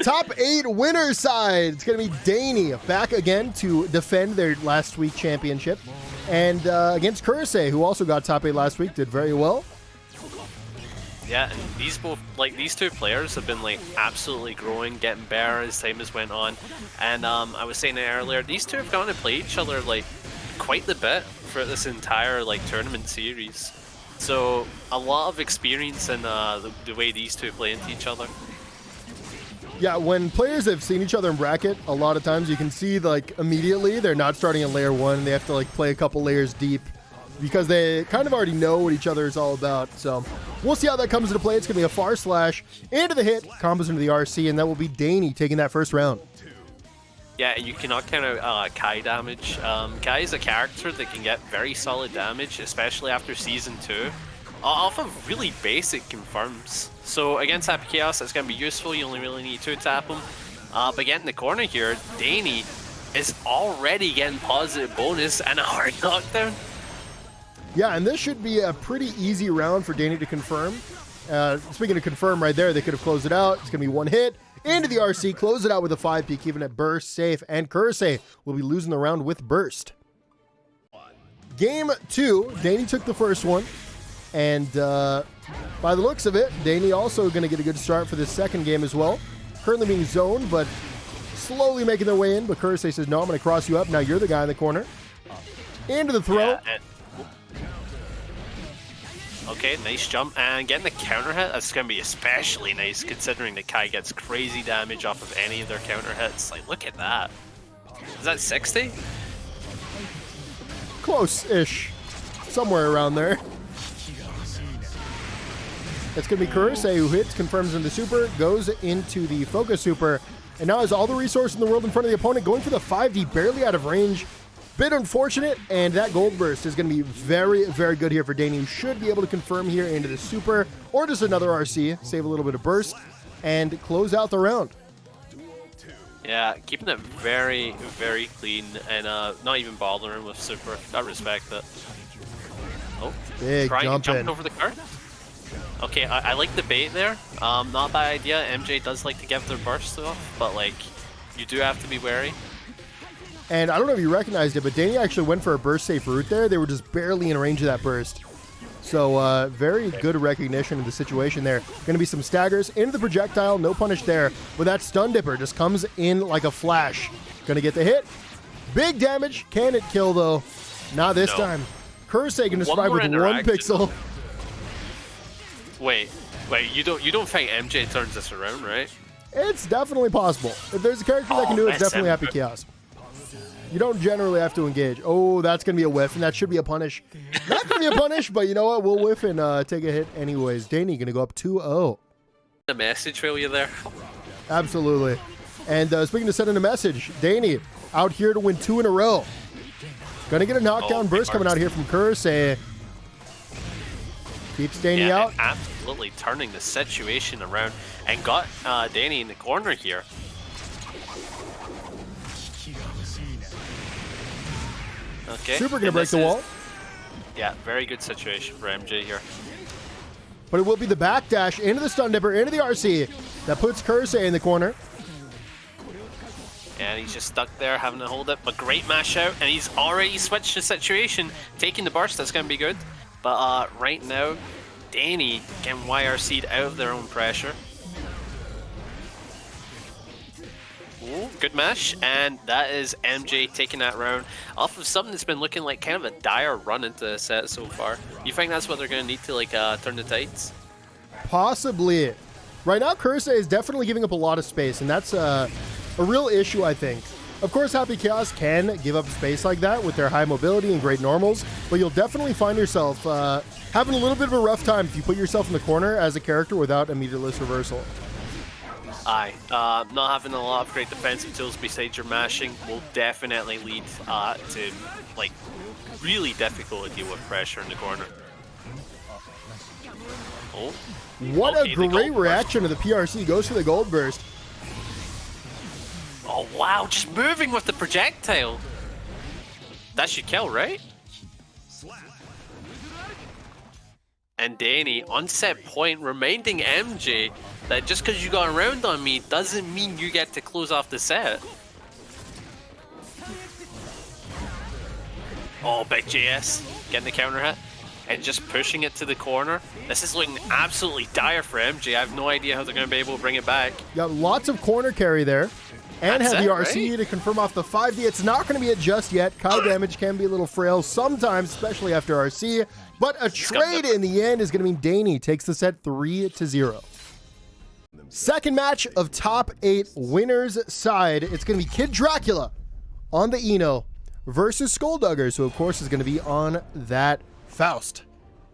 Top 8 winner side. It's going to be Dany back again to defend their last week championship. And against MjKurase, who also got top 8 last week, did very well. Yeah, and these two players have been like absolutely growing, getting better as time has went on. And I was saying it earlier, these two have gotten to play each other like quite the bit for this entire like tournament series. So a lot of experience in the way these two play into each other. Yeah, when players have seen each other in bracket, a lot of times you can see like immediately they're not starting in layer 1. They have to like play a couple layers deep because they kind of already know what each other is all about. So we'll see how that comes into play. It's going to be a far slash into the hit, combos into the RC, and that will be Dany taking that first round. Yeah, you cannot count out Kai damage. Kai is a character that can get very solid damage, especially after Season 2, off of really basic confirms. So against MjKurase, it's going to be useful. You only really need to tap him. But getting the corner here, Dany is already getting positive bonus and a hard knockdown. Yeah, and this should be a pretty easy round for Dany to confirm. Speaking of confirm right there, they could have closed it out. It's going to be one hit into the RC, close it out with a 5 peak, even at burst, safe, and MjKurase will be losing the round with burst. Game 2, Dany took the first one, and by the looks of it, Dany also going to get a good start for this second game as well. Currently being zoned, but slowly making their way in, but MjKurase says, no, I'm going to cross you up. Now you're the guy in the corner. Into the throw. Yeah, okay, nice jump, and getting the counter hit, that's going to be especially nice considering that Kai gets crazy damage off of any of their counter hits. Like, look at that. Is that 60? Close-ish. Somewhere around there. It's going to be MjKurase who hits, confirms in the super, goes into the focus super, and now has all the resources in the world in front of the opponent, going for the 5D, barely out of range. Bit unfortunate, and that gold burst is going to be very, very good here for Dany, who should be able to confirm here into the super, or just another RC, save a little bit of burst, and close out the round. Yeah, keeping it very, very clean, and not even bothering with super. I respect it. Oh, big trying to jump in. over the card. Okay, I like the bait there. Not a bad idea. MJ does like to give their bursts off, but like, you do have to be wary. And I don't know if you recognized it, but Dany actually went for a burst safe route there. They were just barely in range of that burst. So very good recognition of the situation there. Going to be some staggers into the projectile. No punish there. But that stun dipper just comes in like a flash. Going to get the hit. Big damage. Can it kill though? Not this time. MjKurase going to survive with 1 pixel. Wait, you don't think MJ turns this around, right? It's definitely possible. If there's a character that can do it, it's definitely MjKurase. You don't generally have to engage. Oh, that's going to be a whiff, and that should be a punish. Not going to be a punish, but you know what? We'll whiff and take a hit anyways. Dany going to go up 2-0. The message for you there. Absolutely. And speaking of sending a message, Dany out here to win 2 in a row. Going to get a knockdown burst coming out here from MjKurase. Keeps Dany out. Absolutely turning the situation around and got Dany in the corner here. Okay. Super gonna break the wall. Yeah, very good situation for MJ here. But it will be the backdash into the stun dipper, into the RC. That puts MjKurase in the corner. And he's just stuck there having to hold it. But great mash out, and he's already switched the situation. Taking the burst, that's gonna be good. But right now, Dany can YRC'd out of their own pressure. Ooh, good mash, and that is MJ taking that round off of something that's been looking like kind of a dire run into the set so far. You think that's what they're going to need to like turn the tides? Possibly. Right now, MjKurase is definitely giving up a lot of space, and that's a real issue, I think. Of course, MjKurase can give up space like that with their high mobility and great normals, but you'll definitely find yourself having a little bit of a rough time if you put yourself in the corner as a character without a meterless reversal. Aye, not having a lot of great defensive tools besides your mashing will definitely lead to like really difficult to deal with pressure in the corner. Oh, what a great reaction to the PRC. Goes for the gold burst. Oh wow, just moving with the projectile. That should kill, right? And Dany on set point, reminding MJ that just because you got around on me doesn't mean you get to close off the set. Oh, big JS getting the counter hit and just pushing it to the corner. This is looking absolutely dire for MJ. I have no idea how they're going to be able to bring it back. Got lots of corner carry there. And That's have the it, RC right? to confirm off the 5D. It's not going to be it just yet. Kai damage can be a little frail sometimes, especially after RC. But a trade in the end is going to mean Dany takes the set 3-0. Second match of top 8 winners side. It's going to be KidDracula on the Eno versus Skullduggers, who of course is going to be on that Faust.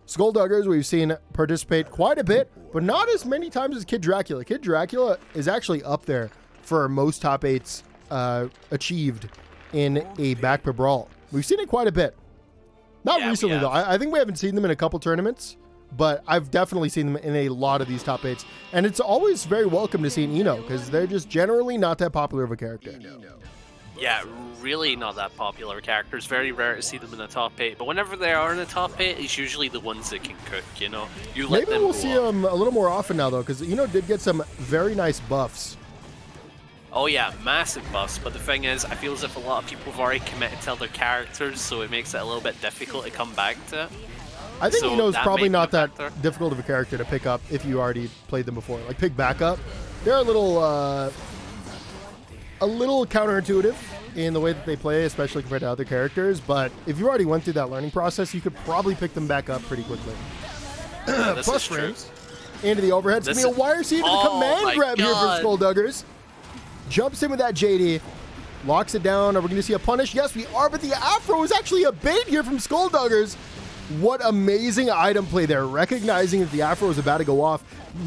Skullduggers we've seen participate quite a bit, but not as many times as KidDracula. KidDracula is actually up there for most top 8s achieved in a baccpaBrawl. We've seen it quite a bit. Not recently, though. I think we haven't seen them in a couple tournaments, but I've definitely seen them in a lot of these top 8s. And it's always very welcome to see an Eno, because they're just generally not that popular of a character. Yeah, really not that popular characters. Very rare to see them in the top 8. But whenever they are in the top 8, it's usually the ones that can cook, you know? You let Maybe them we'll go see up. them a little more often now, though, because Eno did get some very nice buffs. Oh yeah, massive buffs, but the thing is, I feel as if a lot of people have already committed to other characters, so it makes it a little bit difficult to come back to it. I think So Eno's that probably may be not a that factor. difficult of a character to pick up if you already played them before. Like, pick backup. They're a little counterintuitive in the way that they play, especially compared to other characters, but if you already went through that learning process, you could probably pick them back up pretty quickly. This Plus is true. frames into the overhead. It's This going to be a wire seed to the Oh command my grab here God. from Skullduggers. Jumps in with that JD. Locks it down. Are we going to see a punish? Yes, we are, but the Afro is actually a bait here from Skullduggers. What amazing item play there. Recognizing that the Afro was about to go off.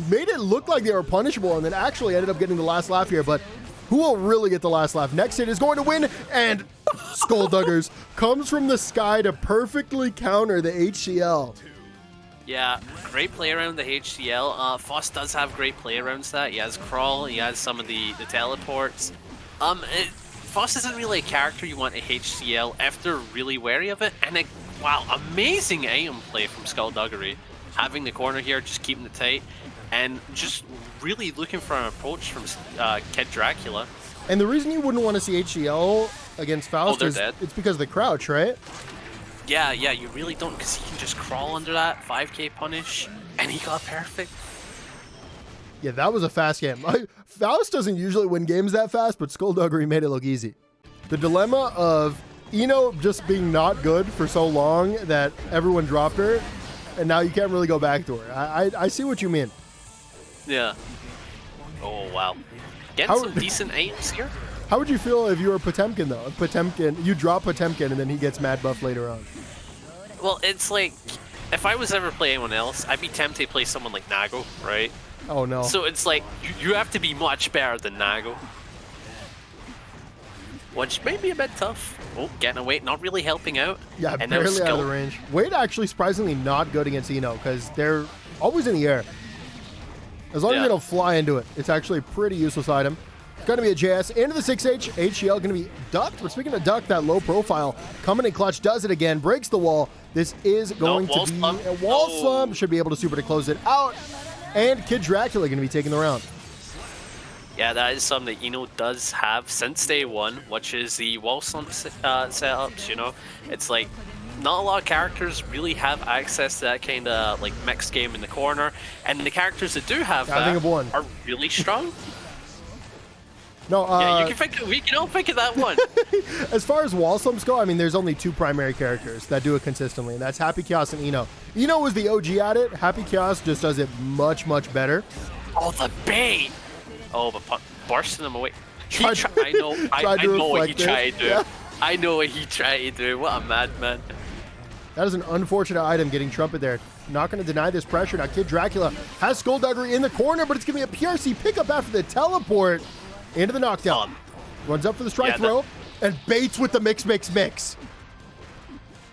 Made it look like they were punishable and then actually ended up getting the last laugh here, but who will really get the last laugh? Next hit is going to win, and Skullduggers comes from the sky to perfectly counter the HCL. Yeah, great play around the HCL. Faust does have great play around that. He has crawl, he has some of the teleports. Faust isn't really a character you want a HCL if they're really wary of it. And wow, amazing item play from Skullduggery. Having the corner here, just keeping it tight, and just really looking for an approach from KidDracula. And the reason you wouldn't want to see HCL against Faust is dead. it's because of the crouch, right? Yeah, you really don't, because he can just crawl under that 5k punish, and he got perfect. Yeah, that was a fast game. Faust doesn't usually win games that fast, but Skullduggary made it look easy. The dilemma of Eno just being not good for so long that everyone dropped her, and now you can't really go back to her. I see what you mean. Yeah. Oh, wow. Getting How- some decent items here. How would you feel if you were Potemkin, though? If Potemkin, you drop Potemkin, and then he gets mad buff later on. Well, it's like, if I was ever playing anyone else, I'd be tempted to play someone like Nago, right? Oh, no. So it's like, you have to be much better than Nago. Which may be a bit tough. Oh, getting away, not really helping out. Yeah, And now barely out of the Skull- range. Wade actually surprisingly not good against Eno, because they're always in the air. As long as Yeah. they don't fly into it, it's actually a pretty useless item. Going to be a JS into the 6H. HCL going to be ducked. But speaking of duck, that low profile coming in clutch does it again. Breaks the wall. This is going wall to be slump. a wall Oh. slump. Should be able to super to close it out. And KidDracula going to be taking the round. Yeah, that is something that Eno does have since day one, which is the wall slump setups, you know? It's like, not a lot of characters really have access to that kind of like mixed game in the corner, and the characters that do have I think of one. are really strong. No, Yeah, we can all think of that one. as far as wall slumps go, I mean, there's only two primary characters that do it consistently, and that's HappyKaos and Eno. Eno was the OG at it. HappyKaos just does it much, much better. Oh, the bait! Oh, but bursting him away. Tried to I know what he reflect it. tried to do. Yeah. I know what he tried to do. What a madman. That is an unfortunate item getting trumpet there. Not going to deny this pressure. Now KidDracula has Skullduggary in the corner, but it's going to be a PRC pickup after the teleport into the knockdown. Runs up for the strike Yeah, throw and baits with the mix.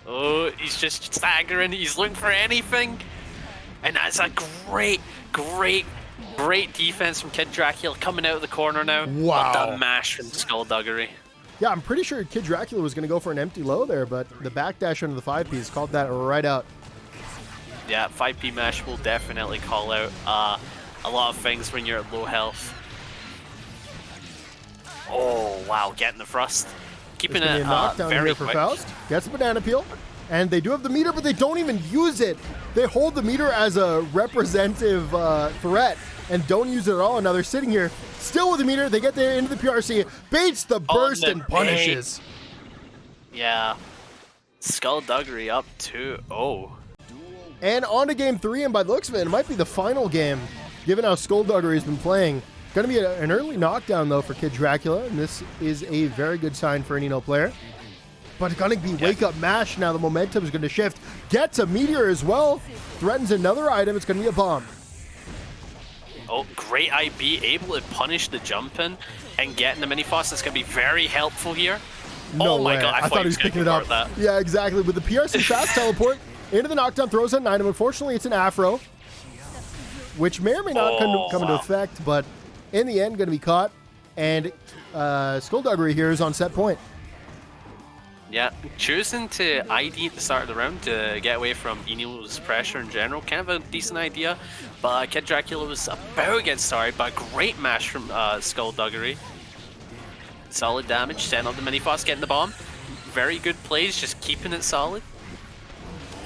Oh, he's just staggering. He's looking for anything. And that's a great defense from KidDracula coming out of the corner now. Wow. What the mash from Skullduggary. Yeah, I'm pretty sure KidDracula was going to go for an empty low there, but the backdash under the 5Ps called that right out. Yeah, 5p mesh will definitely call out a lot of things when you're at low health. Oh, wow, getting the thrust. Keeping it a knockdown very here for quick. Faust. Gets a banana peel. And they do have the meter, but they don't even use it. They hold the meter as a representative threat and don't use it at all. And now they're sitting here still with the meter. They get there into the PRC. Baits the burst and punishes. Yeah. Skullduggery up 2-0. And on to game 3, and by the looks of it might be the final game, given how Skullduggery has been playing. Going to be an early knockdown, though, for KidDracula, and this is a very good sign for any player. But it's going to be wake-up mash now. The momentum is going to shift. Gets a meteor as well. Threatens another item. It's going to be a bomb. Oh, great IB. Able to punish the jump in and getting the mini Faust. That's going to be very helpful here. No oh my way. god, I thought he was picking it up. That. Yeah, exactly. With the PRC fast teleport into the knockdown, throws out an item. Unfortunately, it's an Afro, which may or may not come into effect, but in the end, going to be caught. And Skullduggery here is on set point. Yeah, choosing to ID at the start of the round to get away from Enio's pressure in general, kind of a decent idea. But KidDracula was about to get started, but a great mash from Skullduggery. Solid damage, setting up the mini Faust, getting the bomb. Very good plays, just keeping it solid.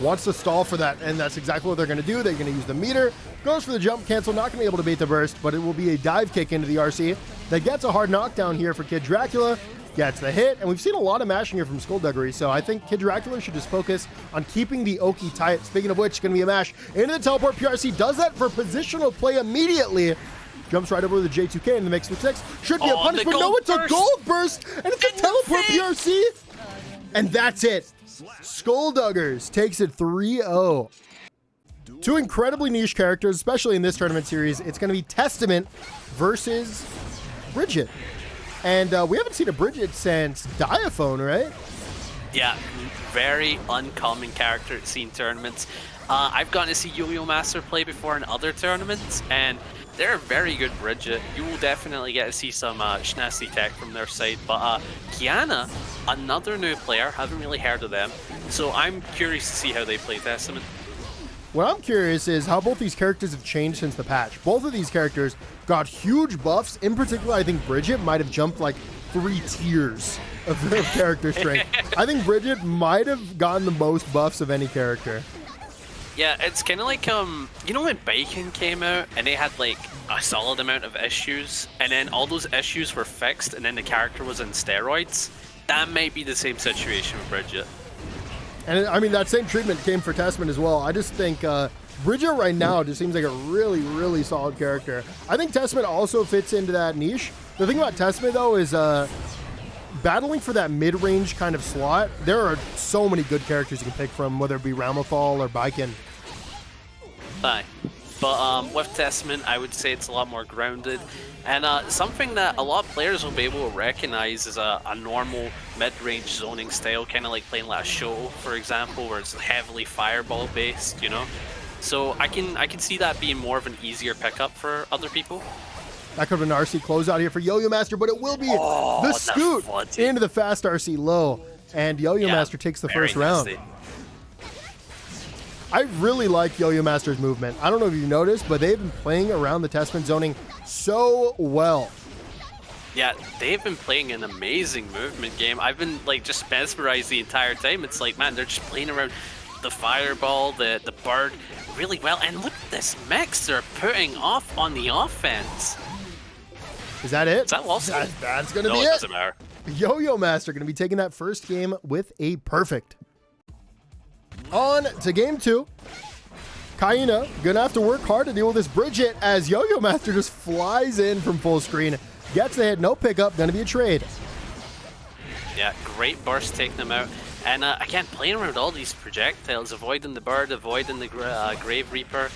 Wants to stall for that, and that's exactly what they're going to do. They're going to use the meter. Goes for the jump cancel, not going to be able to bait the burst, but it will be a dive kick into the RC that gets a hard knockdown here for KidDracula. Gets the hit, and we've seen a lot of mashing here from Skullduggery, so I think KidDracula should just focus on keeping the Oki tight. Speaking of which, going to be a mash into the teleport. PRC does that for positional play immediately. Jumps right over the J2K in the mix with 6. Should be a punish, but no, it's a gold burst, and it's a teleport PRC. And that's it. Skullduggers takes it 3-0. Two incredibly niche characters, especially in this tournament series. It's going to be Testament versus Bridget. And we haven't seen a Bridget since Diaphone, right? Yeah, very uncommon character at seen tournaments. I've gotten to see YoyoMaster play before in other tournaments, and they're a very good Bridget. You will definitely get to see some schnasty tech from their side. But Kaiina, another new player, haven't really heard of them. So I'm curious to see how they play Testament. What I'm curious is how both these characters have changed since the patch. Both of these characters got huge buffs. In particular, I think Bridget might have jumped like 3 tiers of character strength. I think Bridget might have gotten the most buffs of any character. Yeah, it's kind of like, you know when Bacon came out and they had like a solid amount of issues and then all those issues were fixed and then the character was in steroids? That might be the same situation with Bridget. And I mean, that same treatment came for Testament as well. I just think Bridget right now just seems like a really, really solid character. I think Testament also fits into that niche. The thing about Testament, though, is battling for that mid-range kind of slot. There are so many good characters you can pick from, whether it be Ramlethal or Baiken. Aye. But with Testament, I would say it's a lot more grounded. And something that a lot of players will be able to recognize is a normal mid-range zoning style, kind of like playing like a Shoto, for example, where it's heavily fireball based, you know? So I can see that being more of an easier pickup for other people. That could have been an RC closeout here for YoyoMaster, but it will be the scoot into the fast RC low. And YoyoMaster takes the first round. I really like YoyoMaster's movement. I don't know if you've noticed, but they've been playing around the Testament zoning so well. Yeah, they've been playing an amazing movement game. I've been like just mesmerized the entire time. It's like, man, they're just playing around the fireball, the bird really well. And look at this mix they're putting off on the offense. Is that it? Is that Wilson? That's going to be it. No, it doesn't matter. YoyoMaster going to be taking that first game with a perfect. On to game 2. Kaiina gonna have to work hard to deal with this Bridget as YoyoMaster just flies in from full screen. Gets the hit, no pickup, gonna be a trade. Yeah, great burst taking them out. And again, playing around all these projectiles, avoiding the bird, avoiding the Grave Reaper,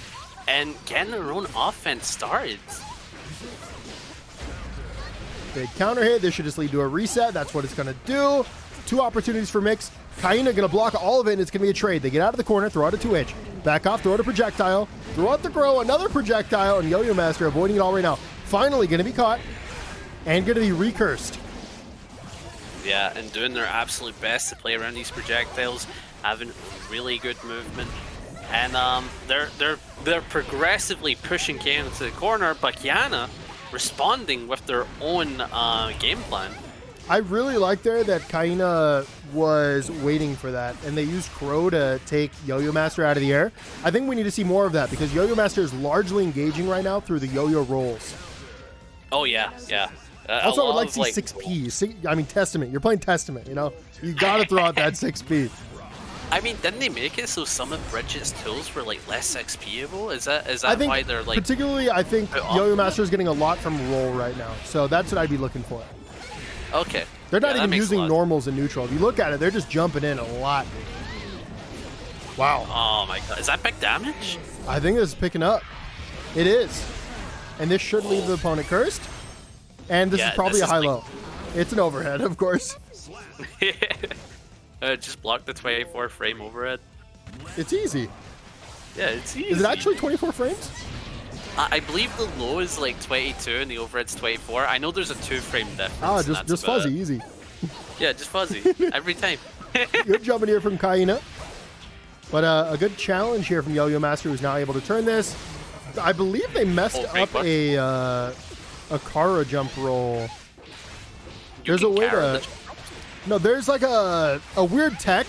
and getting their own offense started. Big counter hit, this should just lead to a reset. That's what it's gonna do. 2 opportunities for mix. Kaiina gonna block all of it, and it's gonna be a trade. They get out of the corner, throw out a 2H. Back off, throw out a projectile. Throw out the grow, another projectile, and YoyoMaster avoiding it all right now. Finally gonna be caught, and gonna be recursed. Yeah, and doing their absolute best to play around these projectiles, having really good movement. And they're progressively pushing Kaiina to the corner, but Kaiina responding with their own game plan. I really like there that Kaiina was waiting for that, and they used Crow to take YoyoMaster out of the air. I think we need to see more of that because YoyoMaster is largely engaging right now through the yo-yo rolls. Oh yeah, yeah. Also, I would like to see 6P. I mean, Testament. You're playing Testament, you know? You got to throw out that 6P. I mean, didn't they make it so some of Bridget's tools were like less XP-able? Is that I think why they're like... Particularly, I think YoyoMaster is getting a lot from roll right now. So that's what I'd be looking for. Okay. They're not even using normals in neutral. If you look at it, they're just jumping in a lot. Wow. Oh my god. Is that big damage? I think it's picking up. It is. And this should leave the opponent cursed. And this is probably a high-low. It's an overhead, of course. Just block the 24 frame overhead. It's easy. Yeah, it's easy. Is it actually 24 frames? I believe the low is like 22 and the overhead's 24. I know there's a 2-frame difference. Ah, just fuzzy, easy. Yeah, just fuzzy. Every time. Good jumping here from Kaiina. But a good challenge here from YoyoMaster, who's now able to turn this. I believe they messed up a Kara jump roll. There's a way to... No, there's like a weird tech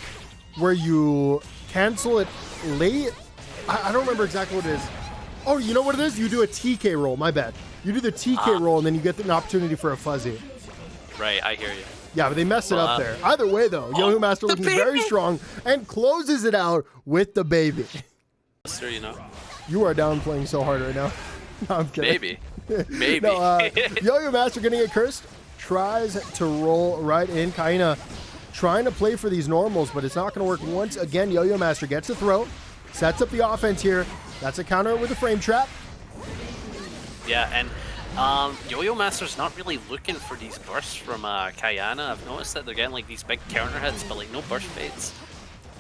where you cancel it late. I don't remember exactly what it is. Oh, you know what it is? You do a TK roll. My bad. You do the TK roll, and then you get an opportunity for a fuzzy. Right, I hear you. Yeah, but they messed it up there. Either way, though, YoyoMaster looking very strong and closes it out with the baby. You know. You are downplaying so hard right now. No, I'm kidding. Maybe. No, YoyoMaster getting it cursed. Tries to roll right in. Kaiina trying to play for these normals, but it's not going to work once again. YoyoMaster gets a throw, sets up the offense here. That's a counter with a frame trap. Yeah, and YoyoMaster's not really looking for these bursts from Kaiina. I've noticed that they're getting like these big counter hits, but like no burst fades.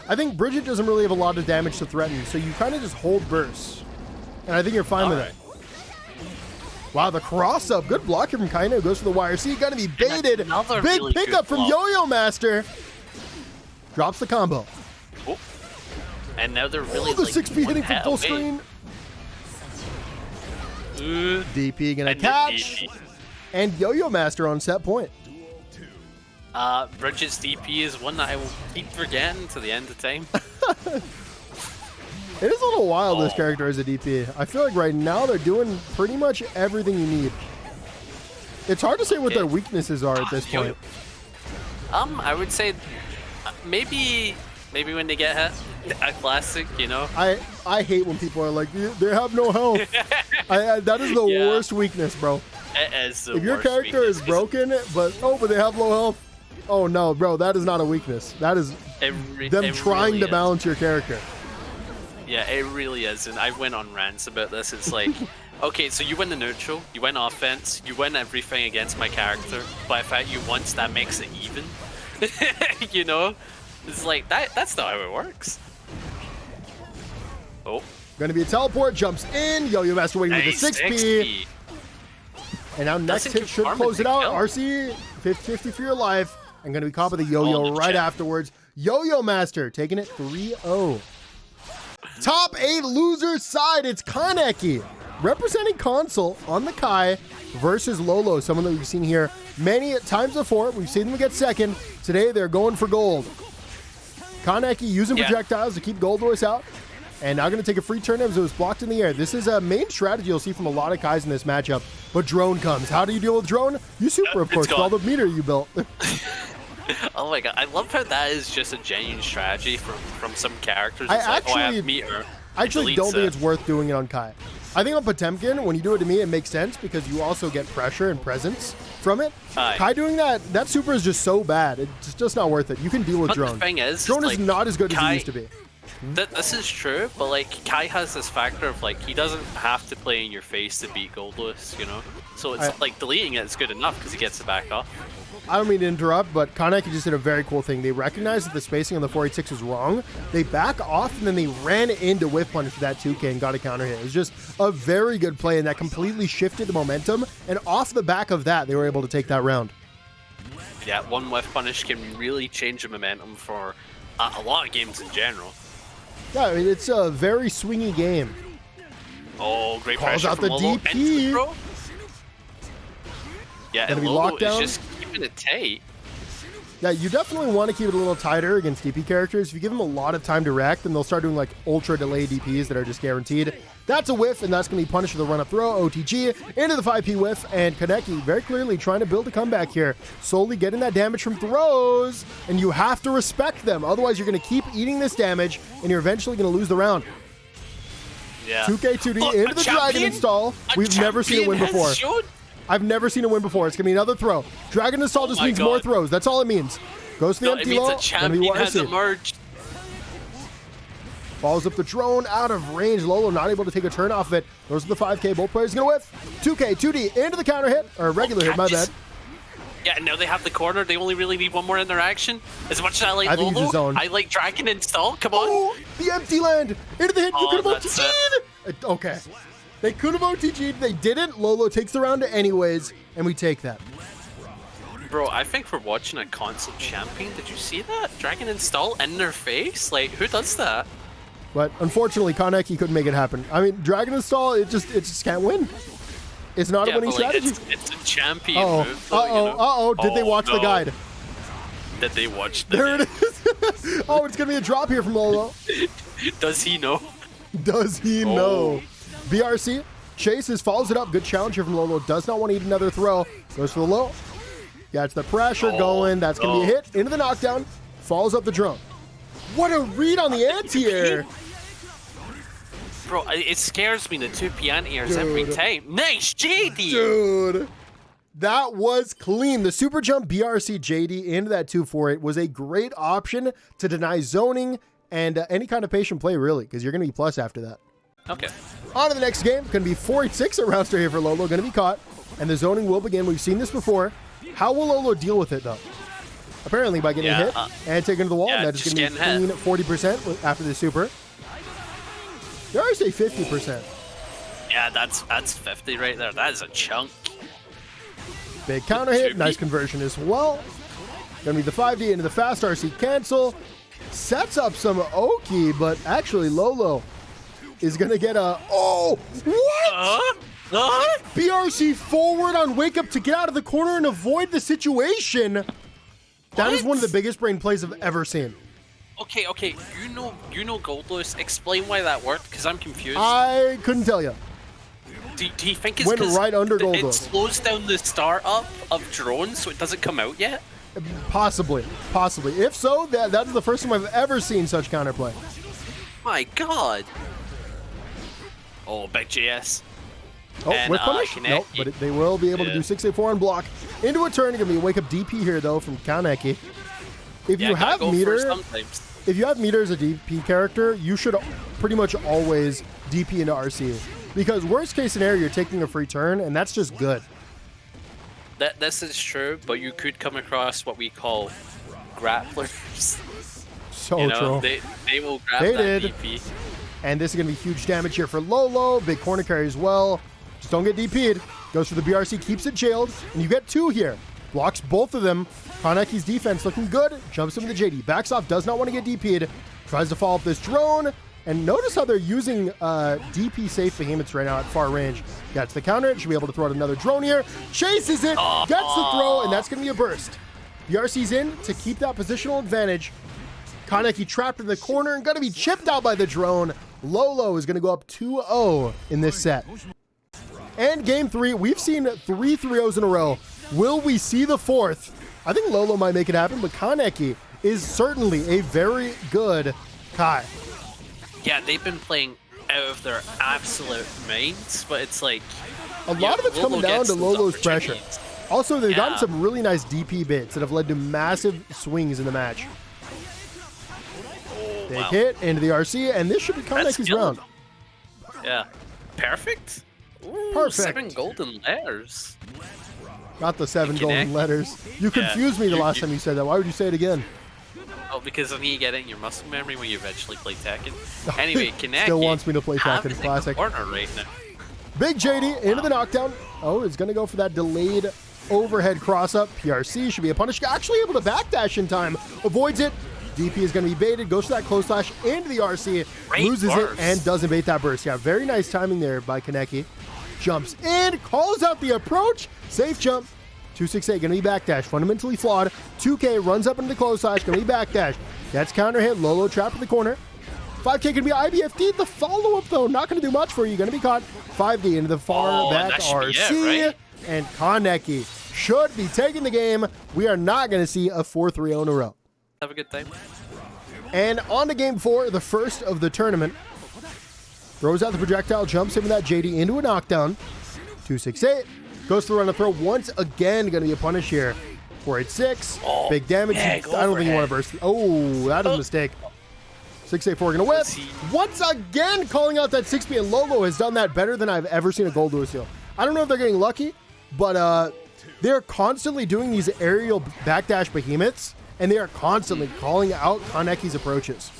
I think Bridget doesn't really have a lot of damage to threaten, so you kind of just hold bursts. And I think you're fine with it. Wow, the cross-up. Good block here from Kaiina. Goes for the YRC. Going to be baited. Big really pickup from YoyoMaster. Drops the combo. Oh. And now they're really the 6P hitting from full screen. DP going to catch. And YoyoMaster on set point. Bridget's DP is one that I will keep forgetting to the end of time. It is a little wild, this character as a DP. I feel like right now they're doing pretty much everything you need. It's hard to say what their weaknesses are at this point. I would say maybe when they get hit, a classic, you know? I hate when people are like, they have no health. That is the worst weakness, bro. It is the worst. If your character is broken, but they have low health, oh no, bro, that is not a weakness. That is them trying to balance your character. Yeah, it really is, and I went on rants about this. It's like, okay, so you win the neutral, you win offense, you win everything against my character, but if I hit you once, that makes it even. You know? It's like, that's not how it works. Oh. Gonna be a teleport, jumps in, YoyoMaster waiting with the 6P. And now next hit should close it out. RC, 50-50 for your life. I'm gonna be caught with a yo-yo right afterwards. YoyoMaster taking it 3-0. Top 8 loser side, it's Kaneki representing console on the Kai versus Lolo, someone that we've seen here many times before. We've seen them get second. Today they're going for gold. Kaneki using projectiles to keep Goldlewis out, and now going to take a free turn as it was blocked in the air. This is a main strategy you'll see from a lot of Kais in this matchup, but drone comes. How do you deal with drone? You super, of course, with all the meter you built. Oh my god, I love how that is just a genuine strategy from some characters. I have meter. I actually don't think it's worth doing it on Kai. I think on Potemkin, when you do it to me, it makes sense because you also get pressure and presence from it. Kai doing that super is just so bad. It's just not worth it. You can deal with drone. The thing is, drone is not as good as it used to be. This is true, but like Kai has this factor of like he doesn't have to play in your face to beat Goldlewis, you know? So it's like deleting it is good enough because he gets it back off. I don't mean to interrupt, but Kaneki just did a very cool thing. They recognized that the spacing on the 486 was wrong. They back off, and then they ran into Whiff Punish for that 2K and got a counter hit. It was just a very good play, and that completely shifted the momentum. And off the back of that, they were able to take that round. Yeah, one Whiff Punish can really change the momentum for a lot of games in general. Yeah, I mean, it's a very swingy game. Oh, great Calls pressure out from the Lolo. DP. Into the throw. Yeah, Gonna and be Lolo locked down. is just keeping it tight. Yeah, you definitely want to keep it a little tighter against DP characters. If you give them a lot of time to react, then they'll start doing like ultra delay DPs that are just guaranteed. That's a whiff, and that's going to be punished with a run-up throw. OTG into the 5P whiff, and Kaneki very clearly trying to build a comeback here. Slowly getting that damage from throws, and you have to respect them. Otherwise, you're going to keep eating this damage, and you're eventually going to lose the round. Yeah. 2K2D into the Dragon install. We've never seen a win before. I've never seen a win before. It's going to be another throw. Dragon install just means more throws. That's all it means. Goes to the empty low. It means a champion has emerged. Follows up the drone out of range. Lolo not able to take a turn off of it. Those are the 5K. Both players going to whiff. 2K, 2D into the counter hit. Or regular hit, my bad. Yeah, now they have the corner. They only really need one more interaction. As much as I like Lolo, I like Dragon install. Come on. Oh, the empty land. Into the hit. You could have that's OTG'd. Okay. They could have OTG'd. They didn't. Lolo takes the round anyways, and we take that. Bro, I think we're watching a console champion. Did you see that? Dragon install in their face? Like, who does that? But unfortunately, Kaneki couldn't make it happen. I mean, Dragon install, it just can't win. It's not a winning strategy. It's a champion move. Did they watch the guide? Did they watch the There it is. Oh, it's going to be a drop here from Lolo. Does he know? Does he know? BRC chases, follows it up. Good challenge here from Lolo. Does not want to eat another throw. Goes for the low. Gets the pressure going. That's going to be a hit. Into the knockdown. Follows up the drone. What a read on the anti-air. Bro, it scares me, the 2P anti-airs every time. Nice, JD! Dude. That was clean. The super jump BRC JD into that 248 was a great option to deny zoning and any kind of patient play, really, because you're going to be plus after that. Okay. On to the next game. Going to be 486 at round start here for Lolo. Going to be caught, and the zoning will begin. We've seen this before. How will Lolo deal with it, though? Apparently by getting hit and taken to the wall. Yeah, and that is going to be clean 40% after the super. Dare I say 50%? Yeah, that's 50 right there. That is a chunk. Big counter hit. Nice conversion as well. Going to be the 5D into the fast RC cancel. Sets up some Oki, but actually Lolo is going to get a... Oh! What? BRC forward on wake up to get out of the corner and avoid the situation. That is one of the biggest brain plays I've ever seen. Okay. You know Goldlewis. Explain why that worked, because I'm confused. I couldn't tell you. Do you think it's went right under Goldlewis? It slows down the start up of drones, so it doesn't come out yet? Possibly. If so, that's the first time I've ever seen such counterplay. My God. Oh, big JS. Oh, with punish? Nope, but they will be able to do 684 on block. Into a turn, going to be a wake up DP here, though, from Kaneki. If you have meter, if you have meter as a DP character, you should pretty much always DP into RC. Because worst case scenario, you're taking a free turn, and that's just good. This is true, but you could come across what we call grapplers. So true. They will grab that DP. And this is going to be huge damage here for Lolo. Big corner carry as well. Just don't get DP'd. Goes for the BRC, keeps it jailed, and you get two here. Blocks both of them. Kaneki's defense looking good. Jumps him to the JD. Backs off, does not want to get DP'd. Tries to follow up this drone. And notice how they're using DP safe behemoths right now at far range. Gets the counter. Should be able to throw out another drone here. Chases it. Gets the throw, and that's going to be a burst. BRC's in to keep that positional advantage. Kaneki trapped in the corner and going to be chipped out by the drone. Lolo is going to go up 2-0 in this set. And game 3, we've seen 3 3-0s in a row. Will we see the fourth? I think Lolo might make it happen, but Kaneki is certainly a very good Kai. Yeah, they've been playing out of their absolute minds, but it's like... A lot of it's coming down to Lolo's pressure. Also, they've gotten some really nice DP bits that have led to massive swings in the match. Big hit into the RC, and this should be Kaneki's round. Yeah. Perfect? Ooh, Perfect. 7 golden letters. Not the 7 golden letters. You confused me the last time you said that. Why would you say it again? Oh, because I need to get it in your muscle memory when you eventually play Tekken. Anyway, Kaneki still wants me to play Tekken Classic. Right now. Big JD into the knockdown. Oh, it's going to go for that delayed overhead cross-up. PRC should be a punish. Actually able to backdash in time. Avoids it. DP is going to be baited, goes for that close slash into the RC, Great loses burst. it, and doesn't bait that burst. Yeah, very nice timing there by Kaneki. Jumps in, calls out the approach, safe jump. 268 going to be backdash, fundamentally flawed. 2K runs up into the close slash, going to be backdash. That's counter hit, Lolo trapped in the corner. 5K going to be IBFD. The follow-up, though, not going to do much for you. Going to be caught. 5D into the far back that should be RC. it, right? And Kaneki should be taking the game. We are not going to see a 4-3-0 in a row. Have a good time. And on to game 4, the first of the tournament. Throws out the projectile, jumps in with that JD into a knockdown. 268. Goes to the run and throw once again. Going to be a punish here. 486. Big damage. yeah, I go don't think you overhead. want to burst. Oh, that is a mistake. 684 going to whip. Once again, calling out that 6B. And Lolo has done that better than I've ever seen a Goldlewis do. I don't know if they're getting lucky, but they're constantly doing these aerial backdash behemoths, and they are constantly calling out Kaneki's approaches.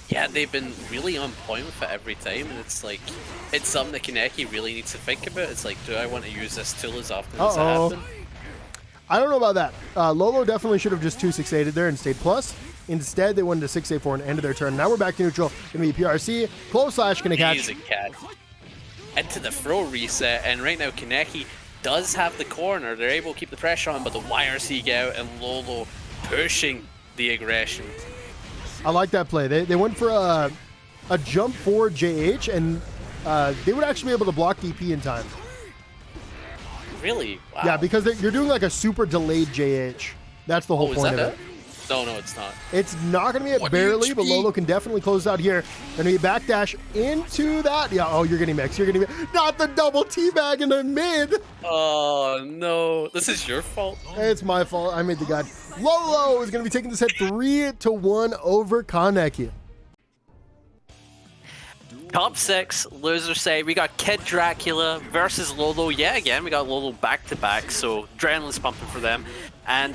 Yeah, they've been really on point with it every time, and it's like, it's something that Kaneki really needs to think about. It's like, do I want to use this tool as often as it happens? I don't know about that. Lolo definitely should have just 268'd there and stayed plus. Instead, they went to 684 and ended their turn. Now we're back to neutral. Going to be PRC. Close slash going to catch. Easy catch. Into the throw reset, and right now Kaneki does have the corner. They're able to keep the pressure on, but the YRC get out, and Lolo pushing the aggression. I like that play. They went for a jump forward JH, and they would actually be able to block DP in time. Really? Wow. Yeah, because you're doing like a super delayed JH. That's the whole is point that of it. No, it's not. It's not going to be What at barely, HP? but Lolo can definitely close out here. Going to be backdash into that. Yeah, oh, you're getting mixed. You're getting not the double teabag in the mid. Oh, no. This is your fault. It's my fault. I made the guy. Lolo is going to be taking this hit 3-1 over Kaneki. Top 6, loser say we got KidDracula versus Lolo. Yeah, again, we got Lolo back-to-back, so adrenaline's pumping for them. And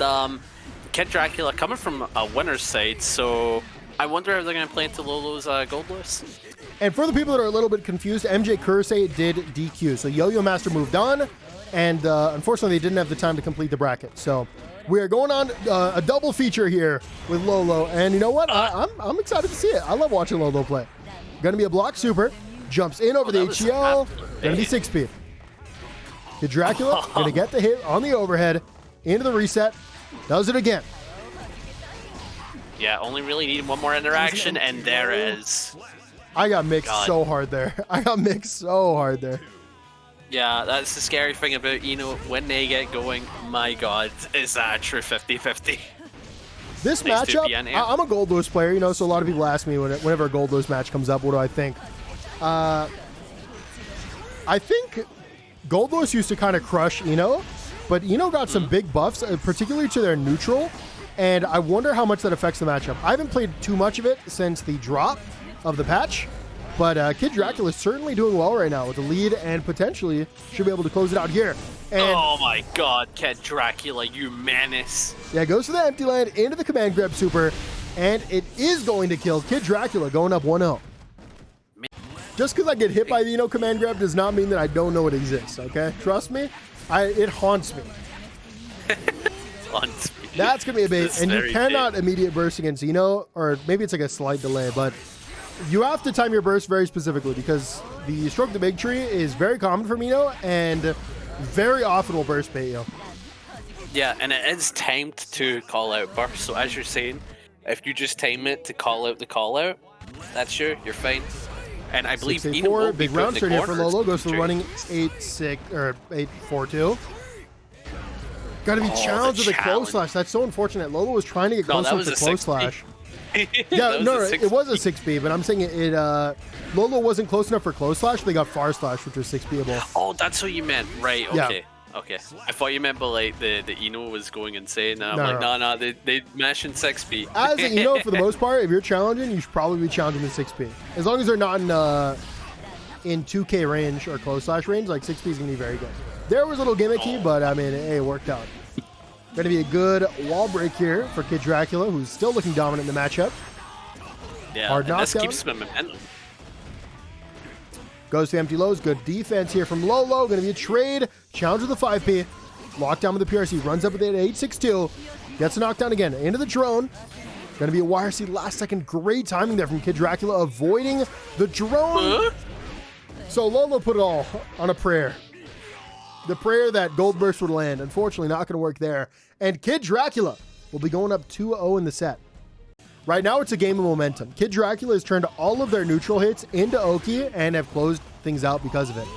KidDracula coming from a winner's side, so I wonder if they're going to play into Lolo's Goldlewis. And for the people that are a little bit confused, MjKurase did DQ. So YoyoMaster moved on, and unfortunately they didn't have the time to complete the bracket. So we are going on a double feature here with Lolo, and you know what? I'm excited to see it. I love watching Lolo play. Going to be a block super, jumps in over the HEL, going to be 6P. KidDracula going to get the hit on the overhead, into the reset, does it again. Yeah, only really need one more interaction, and there it is. I got mixed so hard there. Yeah, that's the scary thing about, when they get going, my god, is that a true 50-50? This Nice matchup, 2P here. I'm a Goldlewis player, so a lot of people ask me whenever a Goldlewis match comes up, what do I think? I think Goldlewis used to kind of crush Eno, but Eno got some big buffs, particularly to their neutral, and I wonder how much that affects the matchup. I haven't played too much of it since the drop of the patch, but KidDracula is certainly doing well right now with the lead and potentially should be able to close it out here. And Oh my god, KidDracula, you menace. yeah, goes to the empty land into the command grab super, and it is going to kill KidDracula, going up 1-0. Just because I get hit by the command grab does not mean that I don't know it exists, okay? Trust me, it haunts me. That's going to be a bait, and you cannot immediate burst against or maybe it's like a slight delay, but you have to time your burst very specifically because the stroke the big tree is very common for Eno and very often will burst bait you. Yeah, and it is timed to call out burst, so as you're saying, if you just time it to call out the call out, that's you're fine. And I believe Eno will be big round turn here for Lolo, goes to the running 8-6 or 8-4-2. Got to be challenged with a close slash. That's so unfortunate. Lolo was trying to get close with the close slash. Yeah, no, it was a 6B, but I'm saying Lolo wasn't close enough for close slash. They got far slash, which was 6Bable. Oh, that's what you meant, right? Okay. Yeah. Okay, I thought you meant, but like the Eno was going insane. And I'm No, no, they mashing 6B. As for the most part, if you're challenging, you should probably be challenging the 6B. As long as they're not in 2K range or close slash range, like 6B is gonna be very good. There was a little gimmicky, but I mean, hey, it worked out. Gonna be a good wall break here for KidDracula, who's still looking dominant in the matchup. Yeah, Hard and this knockdown. keeps them momentum. Goes to empty lows. Good defense here from Lolo. Going to be a trade. Challenge with the 5P. Lockdown with the PRC. Runs up with it at 862. Gets a knockdown again. Into the drone. Gonna be a YRC last second. Great timing there from KidDracula, avoiding the drone. So Lolo put it all on a prayer. The prayer that Gold Burst would land. Unfortunately, not gonna work there. And KidDracula will be going up 2-0 in the set. Right now, it's a game of momentum. KidDracula has turned all of their neutral hits into Oki and have closed things out because of it.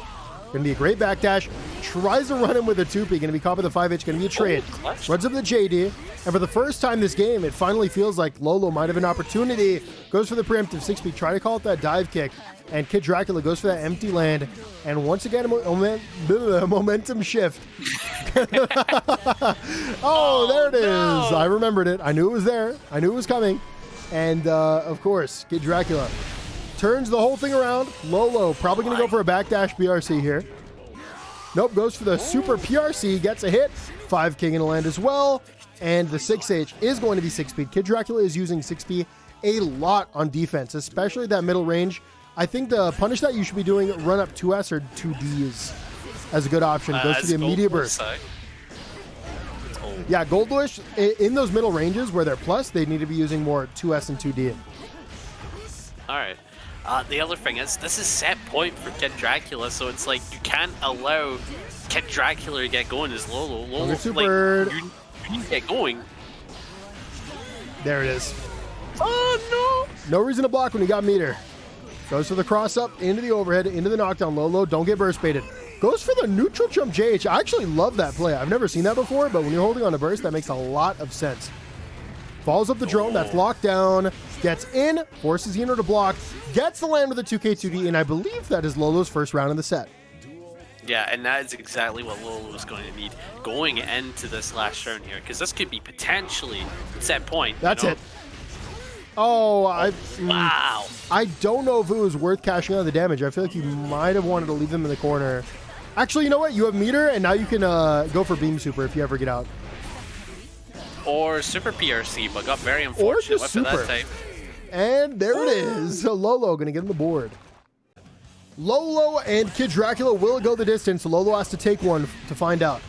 Going to be a great backdash. Tries to run him with a 2P. Going to be caught by the 5H. Going to be a trade. Runs up the JD. And for the first time this game, it finally feels like Lolo might have an opportunity. Goes for the preemptive 6P. Try to call it that dive kick. And KidDracula goes for that empty land. And once again, a momentum shift. Oh, there it is. No. I remembered it. I knew it was there. I knew it was coming. And, of course, KidDracula turns the whole thing around. Lolo probably going to go for a backdash PRC here. Nope, goes for the super PRC, gets a hit. 5 King in the land as well. And the 6H is going to be 6-speed. KidDracula is using 6P a lot on defense, especially that middle range. I think the punish that you should be doing, run up 2S or 2Ds as a good option. Goes for the immediate burst. Yeah, Goldlewis, in those middle ranges where they're plus, they need to be using more 2S and 2D. All right. The other thing is, this is set point for KidDracula, so it's like you can't allow KidDracula to get going as Lolo. Lolo, like, you need to get going. There it is. Oh, no! No reason to block when you got meter. Goes for the cross up, into the overhead, into the knockdown. Lolo, don't get burst baited. Goes for the neutral jump JH. I actually love that play. I've never seen that before, but when you're holding on a burst, that makes a lot of sense. Follows up the drone, that's locked down, gets in, forces Yino to block, gets the land with a 2K2D, and I believe that is Lolo's first round in the set. Yeah, and that is exactly what Lolo is going to need going into this last round here, because this could be potentially set point. That's it. Oh, wow. I don't know if it was worth cashing out the damage. I feel like you might have wanted to leave them in the corner. Actually, you know what? You have meter, and now you can go for beam super if you ever get out. Or super PRC, but got very unfortunate with that type. And there it is. So Lolo going to get on the board. Lolo and KidDracula will go the distance. Lolo has to take one to find out.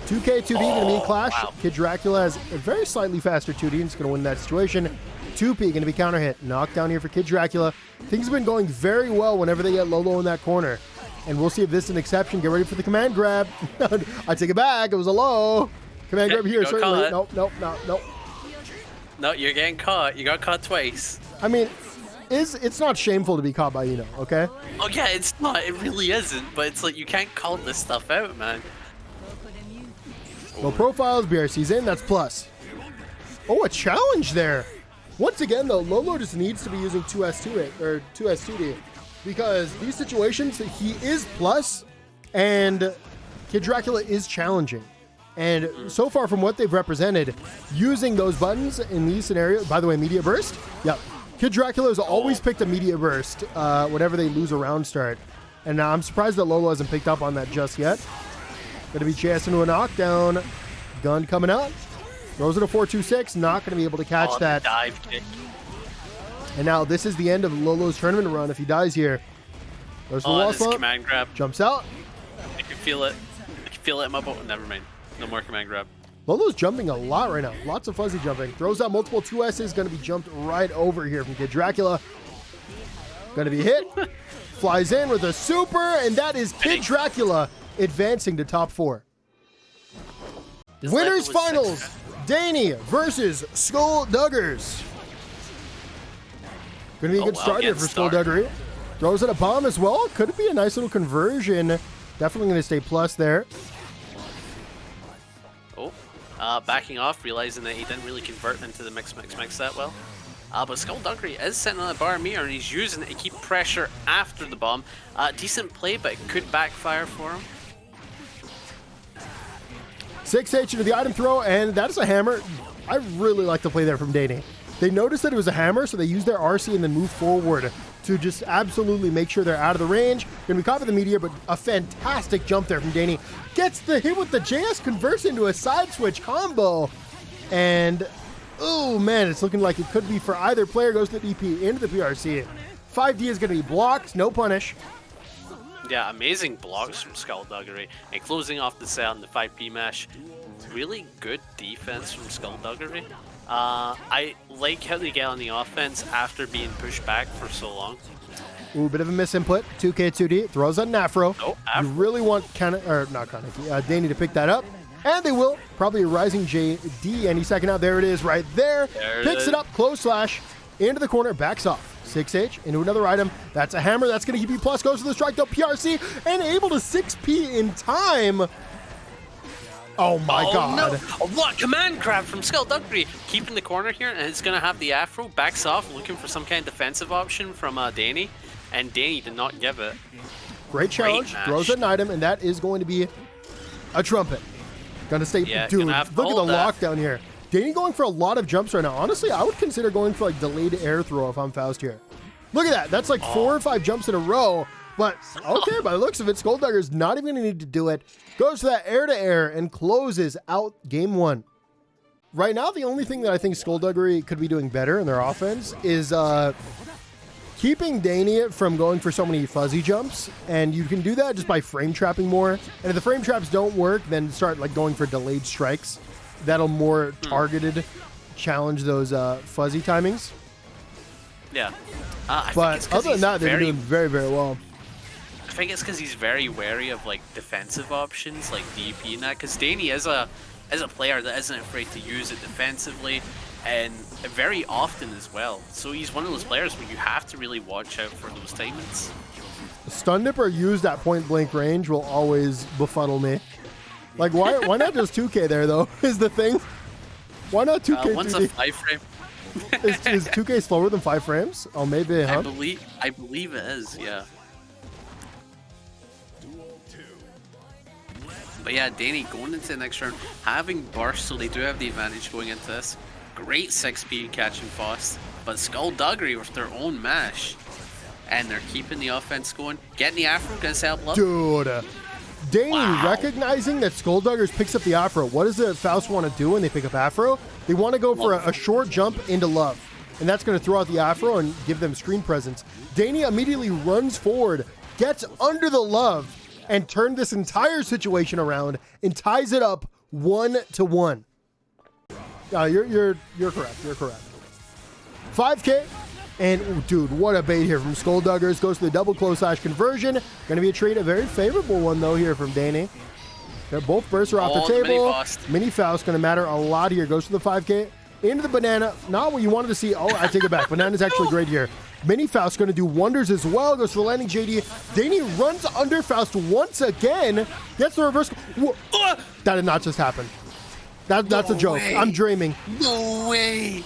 2K, 2D going to be in clash. Wow. KidDracula has a very slightly faster 2D and is going to win that situation. 2P going to be counter hit. Knockdown here for KidDracula. Things have been going very well whenever they get Lolo in that corner. And we'll see if this is an exception. Get ready for the command grab. I take it back. It was a low. Command grab here, certainly. Nope. No, you're getting caught. You got caught twice. I mean, it's not shameful to be caught by Yino, okay? Oh, yeah, it's not. It really isn't. But it's like, you can't call this stuff out, man. No profiles, BRC's in. That's plus. Oh, a challenge there. Once again, though, Lolo just needs to be using 2S2 or 2S2D. Because these situations, he is plus, and KidDracula is challenging. And so far from what they've represented, using those buttons in these scenarios, by the way, media burst, yep. KidDracula has always picked a media burst whenever they lose a round start. And I'm surprised that Lolo hasn't picked up on that just yet. Going to be chased into a knockdown. Gun coming out. Throws it a 4-2-6. Not going to be able to catch that. Dive kick. And now this is the end of Lolo's tournament run if he dies here. Goes for the wall slump. Command grab. Jumps out. I can feel it. I can feel it in my boat. Never mind. No more command grab. Lolo's jumping a lot right now. Lots of fuzzy jumping. Throws out multiple 2S's. Going to be jumped right over here from KidDracula. Going to be hit. Flies in with a super. And that is KidDracula advancing to top 4. Winners finals. Dany versus Skullduggers. Going to be a good start here for Skullduggers. Throws in a bomb as well. Could be a nice little conversion. Definitely going to stay plus there. Oh, backing off, realizing that he didn't really convert into the mix that well. But Skullduggers is sitting on a bar meter, and he's using it to keep pressure after the bomb. Decent play, but it could backfire for him. 6H into the item throw, and that is a hammer. I really like the play there from Dany. They noticed that it was a hammer, so they used their RC and then moved forward to just absolutely make sure they're out of the range. Gonna be caught by the meteor, but a fantastic jump there from Dany. Gets the hit with the JS, converts into a side switch combo. And, oh man, it's looking like it could be for either player. Goes to the DP into the PRC. 5D is gonna be blocked, no punish. Yeah, amazing blocks from Skullduggers, and closing off the set on the 5P mesh. really good defense from Skullduggery. I like how they get on the offense after being pushed back for so long. Ooh, bit of a misinput. 2K2D throws on an Afro. Oh, You really want Dany to pick that up. And they will. Probably a rising JD any second out. There it is right there. Picks it up. Close slash. Into the corner. Backs off. 6H into another item. That's a hammer. That's going to keep you plus. Goes to the strike though. PRC. And able to 6P in time. Oh my god. No. Oh, what? Command grab from Skullduggery. Keeping the corner here. And it's going to have the Afro. Backs off. Looking for some kind of defensive option from Dany. And Dany did not give it. Great challenge. Throws an item. And that is going to be a trumpet. Gonna stay, dude, look at the lockdown here. Dany going for a lot of jumps right now. Honestly, I would consider going for like delayed air throw if I'm Faust here. Look at that. That's like 4 or 5 jumps in a row. But okay, by the looks of it, Skulldugger's not even gonna need to do it. Goes to that air to air and closes out game 1. Right now, the only thing that I think Skullduggery could be doing better in their offense is keeping Dany from going for so many fuzzy jumps, and you can do that just by frame trapping more. And if the frame traps don't work, then start like going for delayed strikes. That'll more targeted challenge those fuzzy timings. Yeah. But other than that, they're doing very, very well. I think it's because he's very wary of like defensive options like DP and that. Because Dany is a player that isn't afraid to use it defensively. And very often as well. So he's one of those players where you have to really watch out for those timings. Stun Nipper used at point blank range will always befuddle me. Like, why not just 2K there, though, is the thing? Why not 2K? One's a 5 frame. is 2K slower than 5 frames? Oh, maybe, huh? I believe it is, yeah. But yeah, Dany going into the next round, having burst, so they do have the advantage going into this. Great 6P catching Faust, but Skullduggery with their own mash. And they're keeping the offense going. Getting the Afro, gonna help love. Dude, Dany recognizing that Skulldugger picks up the Afro. What does the Faust want to do when they pick up Afro? They want to go for a short jump into love. And that's going to throw out the Afro and give them screen presence. Dany immediately runs forward, gets under the love, and turned this entire situation around and ties it up 1-1. You're correct. You're correct. 5K, and dude, what a bait here from Skullduggers. Goes to the double close slash conversion. Going to be a trade, a very favorable one though here from Dany. They're both bursts are off the table. Mini Faust going to matter a lot here. Goes to the 5K into the banana. Not what you wanted to see. Oh, I take it back. Banana's actually great here. Mini Faust going to do wonders as well. Goes to the landing JD. Dany runs under Faust once again. Gets the reverse. That did not just happen. That's a joke. I'm dreaming. No way.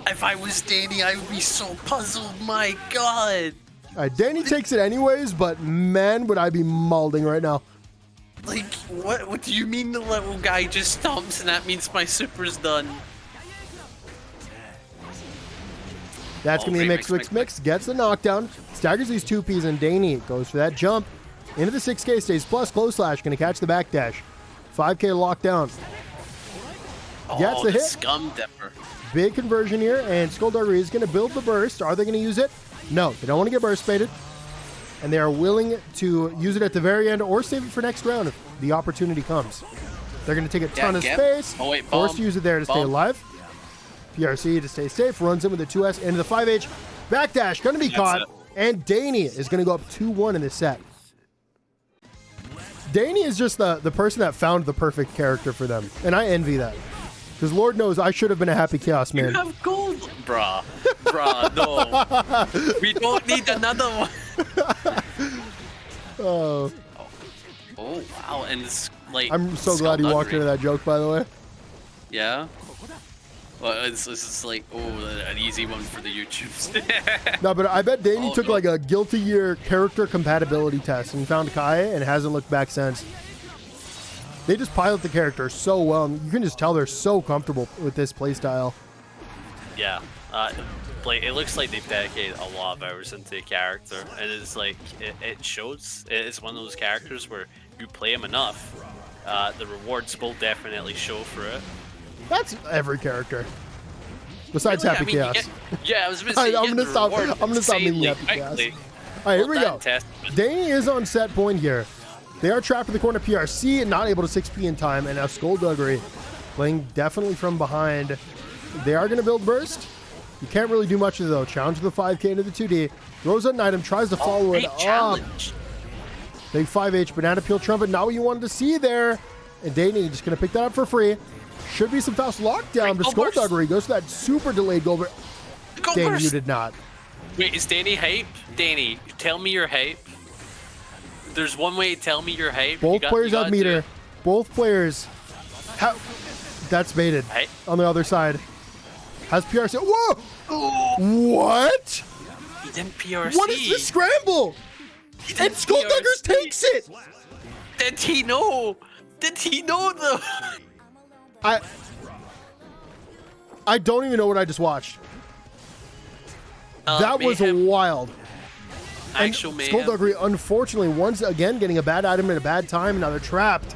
If I was Dany, I would be so puzzled. My God. All right, Dany takes it anyways, but man, would I be mauling right now. Like, what do you mean the little guy just stomps and that means my super's done? That's going to be a mix. Gets the knockdown. Staggers these 2Ps, and Dany goes for that jump. Into the 6K, stays plus, close slash. Going to catch the back dash. 5K lockdown. Gets the hit. Scum dipper. Big conversion here, and Skulldugger is going to build the burst. Are they going to use it? No, they don't want to get burst baited. And they are willing to use it at the very end or save it for next round if the opportunity comes. They're going to take a ton of space. Forced to use it there to stay alive. PRC to stay safe. Runs in with the 2S into the 5H. Backdash going to be caught. And Dany is going to go up 2-1 in this set. Dany is just the person that found the perfect character for them. And I envy that. Because Lord knows I should have been a happy Chaos man. You have gold. Bruh, no. We don't need another one. Oh, wow. And it's like... I'm so glad you walked into that joke, by the way. Yeah? Well, it's like, an easy one for the YouTubes. No, but I bet Dany took like a Guilty Gear character compatibility test and found Kai and hasn't looked back since. They just pilot the character so well. You can just tell they're so comfortable with this playstyle. Yeah. It looks like they've dedicated a lot of hours into the character. And it's like, it shows. It's one of those characters where you play him enough. The rewards will definitely show for it. That's every character. Besides really? Happy Chaos. I was I'm gonna stop meaning Happy Chaos. All right, here we go. Dany is on set point here. They are trapped in the corner. PRC and not able to 6P in time. And now Skullduggery playing definitely from behind. They are going to build burst. You can't really do much of it though. Challenge the 5K into the 2D. Throws out an item, tries to follow it up. Big 5H, banana peel trumpet, not what you wanted to see there. And Dany just going to pick that up for free. Should be some Faust lockdown, but Skullduggery goes to that super delayed goal. Dany, you did not. Wait, is Dany hype? Dany, tell me you're hype. There's one way to tell me you're hype. Both players have meter. Both players have... That's baited on the other side. Has PRC. Whoa! Ooh. What? He didn't PRC. What is this scramble? And Skullduggery takes it! Did he know? Did he know though? I don't even know what I just watched. That was wild. Actual mayhem. Skullduggery, unfortunately, once again getting a bad item at a bad time. Now they're trapped.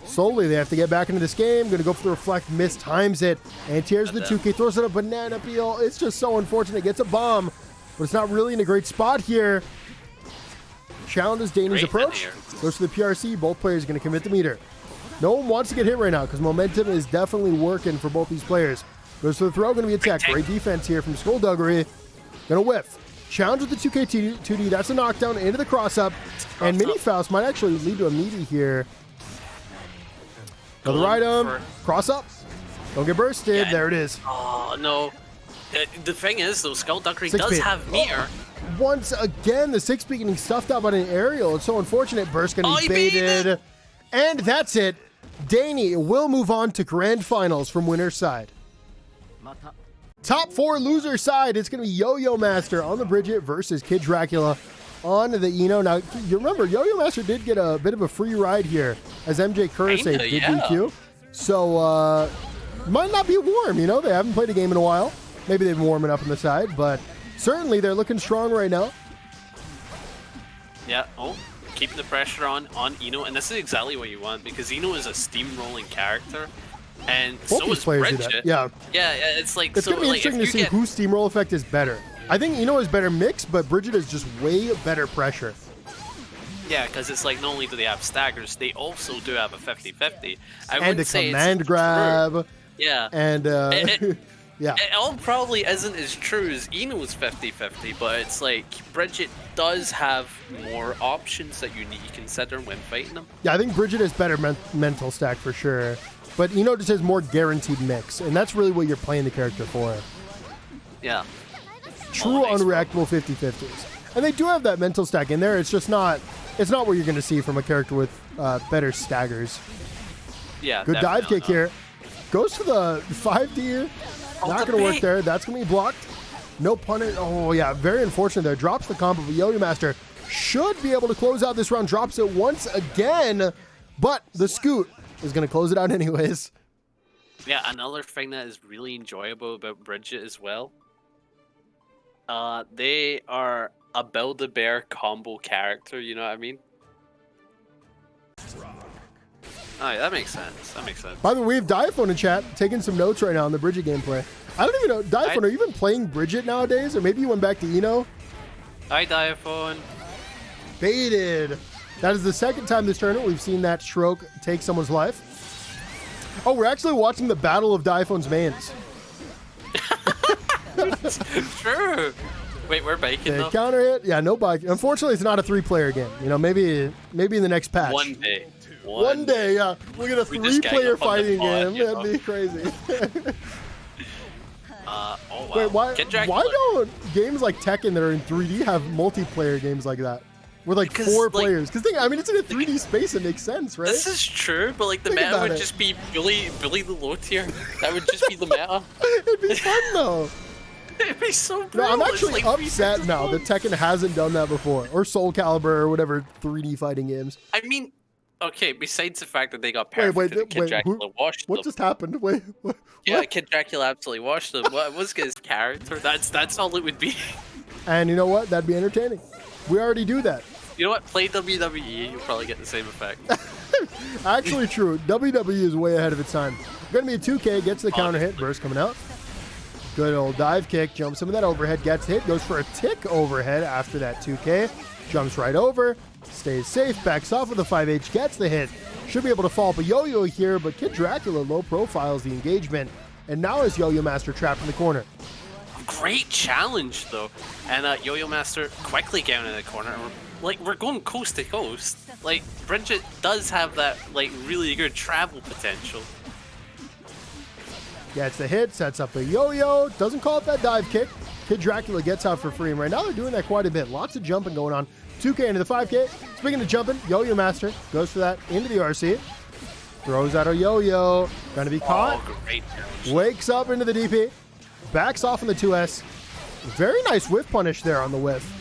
Slowly, they have to get back into this game. Going to go for the reflect, miss, times it. And here's the 2K, throws it a banana peel. It's just so unfortunate. Gets a bomb, but it's not really in a great spot here. Challenges Dany's approach. Goes to the PRC. Both players are going to commit the meter. No one wants to get hit right now because momentum is definitely working for both these players. Goes to the throw, going to be attacked. Great defense here from Skullduggery. Going to whiff. Challenge with the 2K 2D. That's a knockdown into the cross-up. And Mini Faust might actually lead to a meaty here. Another item. Cross-up. Don't get bursted. Yeah. There it is. Oh, no. The thing is, though, Skullduggery does have meter. Once again, the 6P getting stuffed up on an aerial. It's so unfortunate. Burst going to be baited. And that's it. Dany will move on to grand finals from winner's side. Top 4 loser side. It's going to be YoyoMaster on the Bridget versus KidDracula on the Eno. Now, you remember, YoyoMaster did get a bit of a free ride here as MjKurase did DQ. So, might not be warm, you know? They haven't played a game in a while. Maybe they've been warming up on the side, but certainly they're looking strong right now. Yeah, keeping the pressure on Eno, and this is exactly what you want because Eno is a steamrolling character. And both so these is players Bridget. do that. Yeah. Yeah, it's like... It's going to be interesting to see whose steamroll effect is better. I think Eno is better mix, but Bridget is just way better pressure. Yeah, because it's like not only do they have staggers, they also do have a 50-50. And a command grab. True. Yeah. And, yeah. It all probably isn't as true as Eno's 50-50, but it's like Bridget does have more options that you need to consider when fighting them. Yeah, I think Bridget is better mental stack for sure. But Eno just has more guaranteed mix, and that's really what you're playing the character for. Yeah. True unreactable 50-50s. And they do have that mental stack in there. It's just not, it's not what you're going to see from a character with better staggers. Yeah. Good dive kick here. Goes for the 5D. Not going to work there. That's going to be blocked. No punish. Oh, yeah. Very unfortunate there. Drops the combo, but YoyoMaster should be able to close out this round. Drops it once again, but the scoot is going to close it out anyways. Yeah, another thing that is really enjoyable about Bridget as well. They are a Build-A-Bear combo character, you know what I mean? Oh, yeah, that makes sense. That makes sense. By the way, we have Diaphone in chat, taking some notes right now on the Bridget gameplay. I don't even know. Diaphone, are you even playing Bridget nowadays? Or maybe you went back to Eno? Hi, Diaphone. Baited. That is the second time this tournament we've seen that stroke take someone's life. Oh, we're actually watching the battle of Diaphone's mains. True. Wait, we're baking though? Counter hit? Yeah, no bike. Unfortunately, it's not a 3-player game. You know, maybe in the next patch. One day. One day, yeah. We'll get a 3-player fighting game. That'd be crazy. Oh wow. Wait, why don't games like Tekken that are in 3D have multiplayer games like that? With like 4 players. Because I mean, it's in a 3D space, it makes sense, right? This is true, but like the meta would just be Billy the low tier. That would just be the meta. It'd be fun though. It'd be so brutal. No, I'm actually upset now that Tekken hasn't done that before. Or Soul Calibur or whatever 3D fighting games. I mean, okay, besides the fact that they got perfect, KidDracula washed them. What just happened? Wait, what? Yeah, KidDracula absolutely washed them. What was his character? That's all it would be. And you know what? That'd be entertaining. We already do that. You know what? Play WWE, you'll probably get the same effect. Actually true. WWE is way ahead of its time. Going to be a 2K, gets the counter hit, burst coming out. Good old dive kick, jumps some of that overhead, gets hit, goes for a tick overhead after that 2K. Jumps right over, Stays safe, backs off with a 5H, gets the hit. Should be able to follow up a Yo-Yo here, but KidDracula low profiles the engagement. And now is YoyoMaster trapped in the corner. Great challenge, though. And YoyoMaster quickly down in the corner. We're going coast to coast. Like, Bridget does have that, like, really good travel potential. Gets the hit, sets up a Yo-Yo, doesn't call it that dive kick. KidDracula gets out for free, and right now they're doing that quite a bit. Lots of jumping going on. 2K into the 5K. Speaking of jumping, YoyoMaster goes for that into the RC. Throws out a Yo-Yo. Gonna be caught. Oh, great. Wakes up into the DP. Backs off in the 2S. Very nice whiff punish there on the whiff.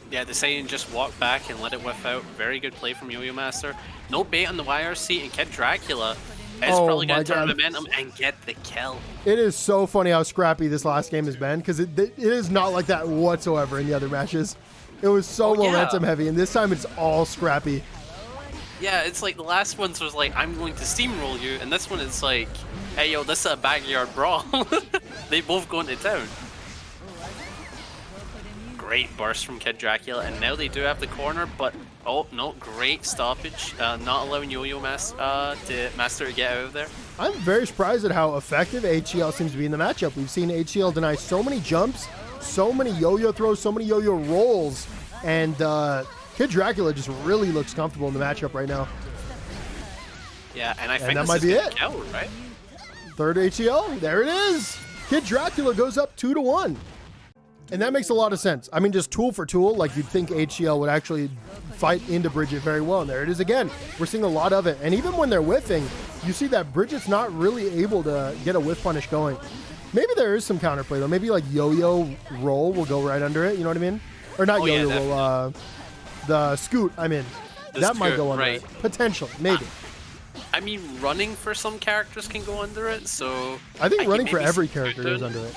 Yeah, the Saiyan just walked back and let it whiff out. Very good play from YoyoMaster. No bait on the YRC, and KidDracula is probably going to turn momentum and get the kill. It is so funny how scrappy this last game has been, because it is not like that whatsoever in the other matches. It was so momentum heavy, and this time it's all scrappy. Yeah, it's like the last ones was like, I'm going to steamroll you, and this one is like, hey yo, this is a backyard brawl. They both go into town. Great burst from KidDracula, and now they do have the corner, but oh no, great stoppage, not allowing YoyoMaster to get out of there. I'm very surprised at how effective HCL seems to be in the matchup. We've seen HCL deny so many jumps, so many yo-yo throws, so many yo-yo rolls, and KidDracula just really looks comfortable in the matchup right now. Yeah, and I think that might be it. Kill, right? Third HCL, there it is. KidDracula goes up 2-1. And that makes a lot of sense. I mean, just tool for tool, like you'd think HCL would actually fight into Bridget very well. And there it is again. We're seeing a lot of it. And even when they're whiffing, you see that Bridget's not really able to get a whiff punish going. Maybe there is some counterplay, though. Maybe like yo-yo roll will go right under it. You know what I mean? Or not yo-yo roll, the scoot, I mean. That might go under it. Potentially, maybe. I mean, running for some characters can go under it, so... I think running for every character goes under it.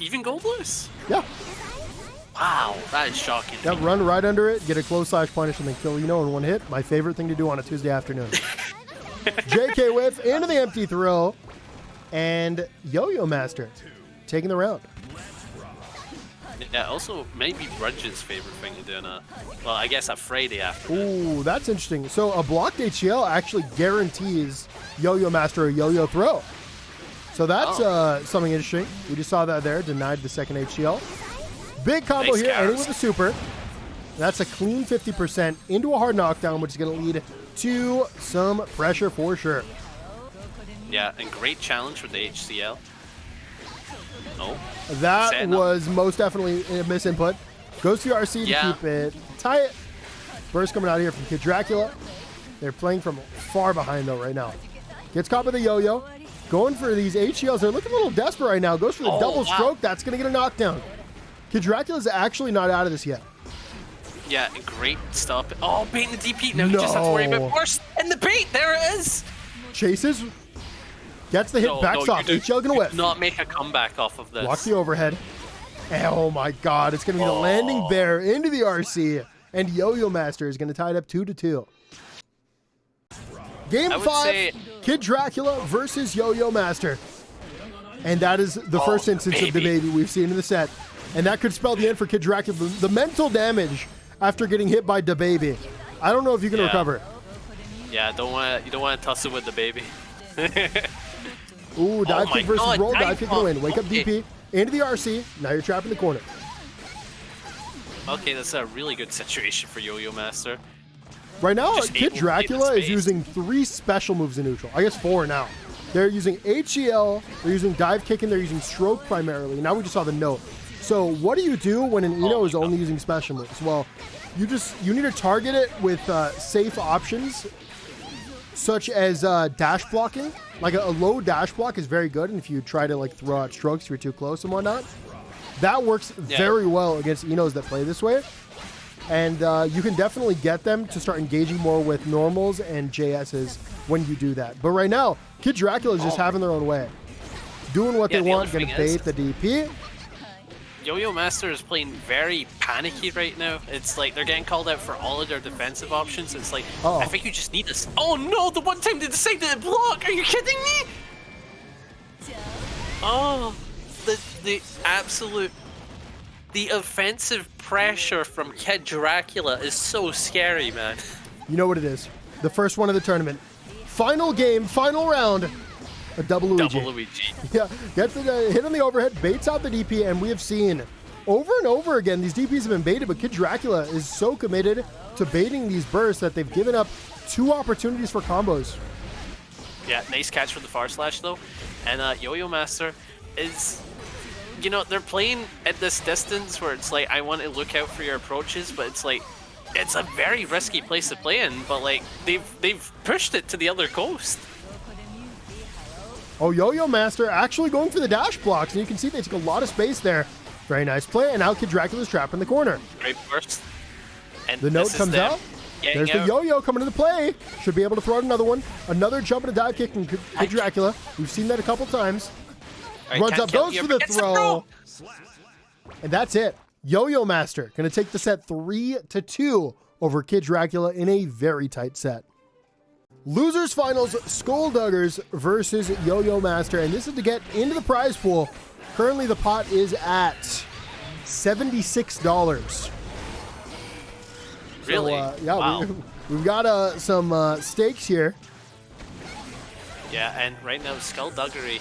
Even Goldlewis? Yeah. Wow, that is shocking. Yeah, run right under it, get a close slash punish, and then kill in one hit. My favorite thing to do on a Tuesday afternoon. JK whiff into the empty throw, and YoyoMaster taking the round. Yeah, also maybe Bridget's favorite thing to do on well, I guess a Friday afternoon. Ooh, that's interesting. So a blocked HCL actually guarantees YoyoMaster a yo-yo throw. So that's something interesting. We just saw that there, denied the second HCL. Big combo nice here, ending with a super. That's a clean 50% into a hard knockdown, which is going to lead to some pressure for sure. Yeah, and great challenge with the HCL. Oh. That was most definitely a misinput. Goes to the RC to keep it tight. Burst coming out here from KidDracula. They're playing from far behind though right now. Gets caught by the yo-yo. Going for these HCLs. They're looking a little desperate right now. Goes for the double stroke. That's going to get a knockdown. KidDracula's actually not out of this yet. Yeah, great stop. Oh, bait in the DP. Now you just have to worry about burst. And the bait, there it is. Chases. Gets the hit, backs off. HCL gonna whip. Not make a comeback off of this. Block the overhead. Oh my god, it's gonna be the landing bear into the RC. And YoyoMaster is gonna tie it up 2-2. Game 5, KidDracula versus YoyoMaster. And that is the first instance of the baby we've seen in the set. And that could spell the end for KidDracula. The mental damage after getting hit by the baby. I don't know if you can recover. Yeah, you don't want to tussle with the baby. Ooh, dive kick versus roll. Dive kick gonna win. Wake up DP into the RC. Now you're trapped in the corner. Okay, that's a really good situation for YoyoMaster. Right now, KidDracula is using 3 special moves in neutral. I guess 4 now. They're using HCL, they're using dive kick, and they're using stroke primarily. Now we just saw the note. So what do you do when an Ino is only using special moves? Well, you need to target it with safe options, such as dash blocking. Like a low dash block is very good, and if you try to like throw out strokes if you're too close and whatnot, that works very well against Inos that play this way. And you can definitely get them to start engaging more with normals and JSs when you do that. But right now, KidDracula is just having their own way. Doing what they want, going to bait the DP. YoyoMaster is playing very panicky right now. It's like they're getting called out for all of their defensive options. It's like, I think you just need this. Oh no, the one time they decided to block. Are you kidding me? Oh, the absolute The offensive pressure from KidDracula is so scary, man. You know what it is. The first one of the tournament. Final game, final round. A double Luigi. Double Luigi. Yeah, gets the hit on the overhead, baits out the DP, and we have seen over and over again these DPs have been baited, but KidDracula is so committed to baiting these bursts that they've given up 2 opportunities for combos. Yeah, nice catch for the far slash though. And YoyoMaster is, you know, they're playing at this distance where it's like, I want to look out for your approaches, but it's like, it's a very risky place to play in, but like, they've pushed it to the other coast. Oh, YoyoMaster actually going for the dash blocks, and you can see they took a lot of space there. Very nice play, and now KidDracula's trapped in the corner. Great burst. And the note comes out. There's the yo-yo coming into play. Should be able to throw out another one. Another jump and a dive kick from KidDracula. We've seen that a couple times. Right, runs up, goes for the throw. And that's it. YoyoMaster going to take the set 3-2 over KidDracula in a very tight set. Losers finals, Skullduggers versus YoyoMaster, and this is to get into the prize pool. Currently the pot is at $76. Really? So, yeah, wow. we've got some stakes here. Yeah, and right now Skullduggery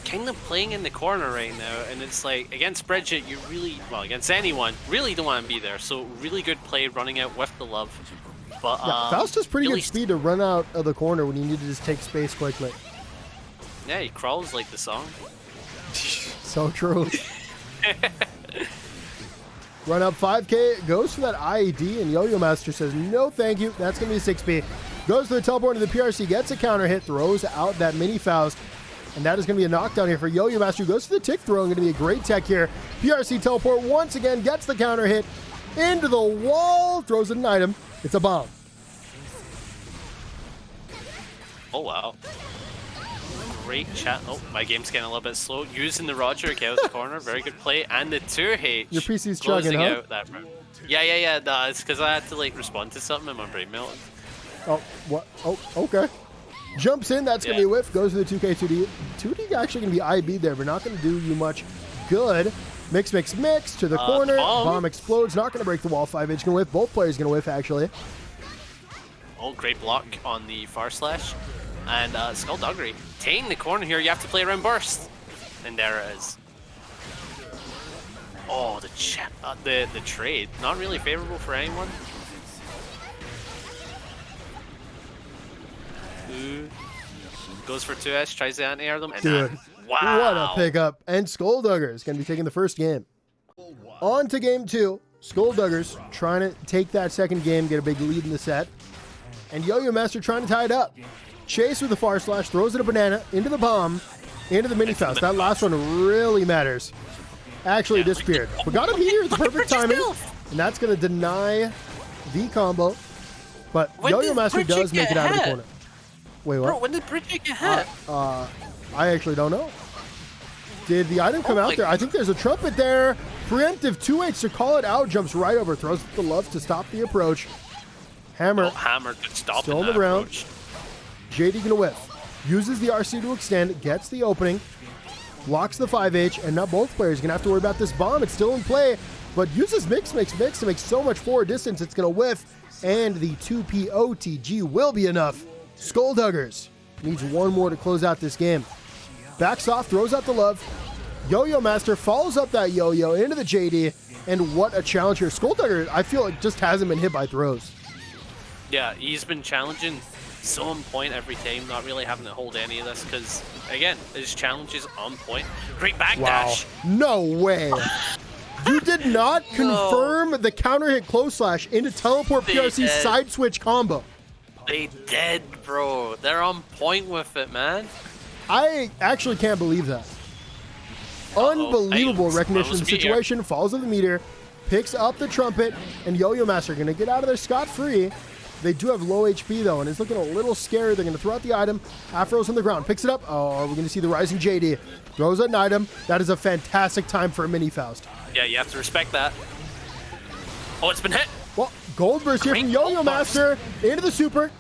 kind of playing in the corner right now, and it's like, against Bridget, you really, well, against anyone, really don't want to be there. So really good play running out with the love. But yeah, Faust has pretty really good speed to run out of the corner when you need to just take space quickly. Yeah, he crawls like the song. So true. Run up 5K, goes for that IED, and YoyoMaster says, no thank you, that's going to be a 6P. Goes to the teleport into the PRC, gets a counter hit, throws out that mini Faust, and that is going to be a knockdown here for YoyoMaster, who goes for the tick throw, and going to be a great tech here. PRC teleport once again, gets the counter hit, into the wall, throws an item. It's a bomb. Oh, wow. Great chat. Oh, my game's getting a little bit slow. Using the Roger get out the corner. Very good play. And the 2H. Your PC's chugging, huh? Out that round. Yeah. No, it's because I had to like respond to something and my brain melted. Oh, what? Oh, okay. Jumps in. That's going to be a whiff. Goes to the 2K, 2D. 2D actually going to be IB there, but not going to do you much good. Mix to the corner. Bomb explodes. Not going to break the wall. 5H going to whiff. Both players going to whiff, actually. Oh, great block on the far slash. And Skullduggery taking the corner here. You have to play around burst. And there it is. Oh, the trade. Not really favorable for anyone. Ooh. Goes for 2S, tries to anti-air them. And dude, wow. What a pickup. And Skulldugger is going to be taking the first game. On to game 2. Skullduggers trying to take that second game, get a big lead in the set. And YoyoMaster trying to tie it up. Chase with the far slash, throws it a banana, into the bomb, into the mini Faust. That last one really matters. Actually disappeared. We got him here at the perfect timing. And that's going to deny the combo. But YoyoMaster does make it out of the corner. Wait, what? Bro, when did Bridget get hit? I actually don't know. Did the item come out there? I think there's a trumpet there. Preemptive 2H to call it out. Jumps right over. Throws the love to stop the approach. Hammer. Oh, Hammer could stop still on the ground. JD gonna whiff. Uses the RC to extend. Gets the opening. Blocks the 5H. And now both players gonna have to worry about this bomb. It's still in play. But uses mix to make so much forward distance. It's gonna whiff. And the 2P OTG will be enough. Skullduggers needs one more to close out this game. Backs off, throws out the love. YoyoMaster follows up that yo-yo into the JD. And what a challenge here. Skulldugger, I feel like, just hasn't been hit by throws. Yeah, he's been challenging so on point every time, not really having to hold any of this because, again, his challenge is on point. Great backdash. Wow. No way. You did not confirm the counter hit close slash into teleport PRC side switch combo. They did, bro. They're on point with it, man. I actually can't believe that. Unbelievable recognition of the situation. Falls of the meteor, picks up the trumpet, and YoyoMaster going to get out of there scot-free. They do have low HP, though, and it's looking a little scary. They're going to throw out the item. Afro's on the ground. Picks it up. Oh, we're going to see the rising JD. Throws out an item. That is a fantastic time for a mini Faust. Yeah, you have to respect that. Oh, it's been hit. Well, gold burst here from YoyoMaster into the super.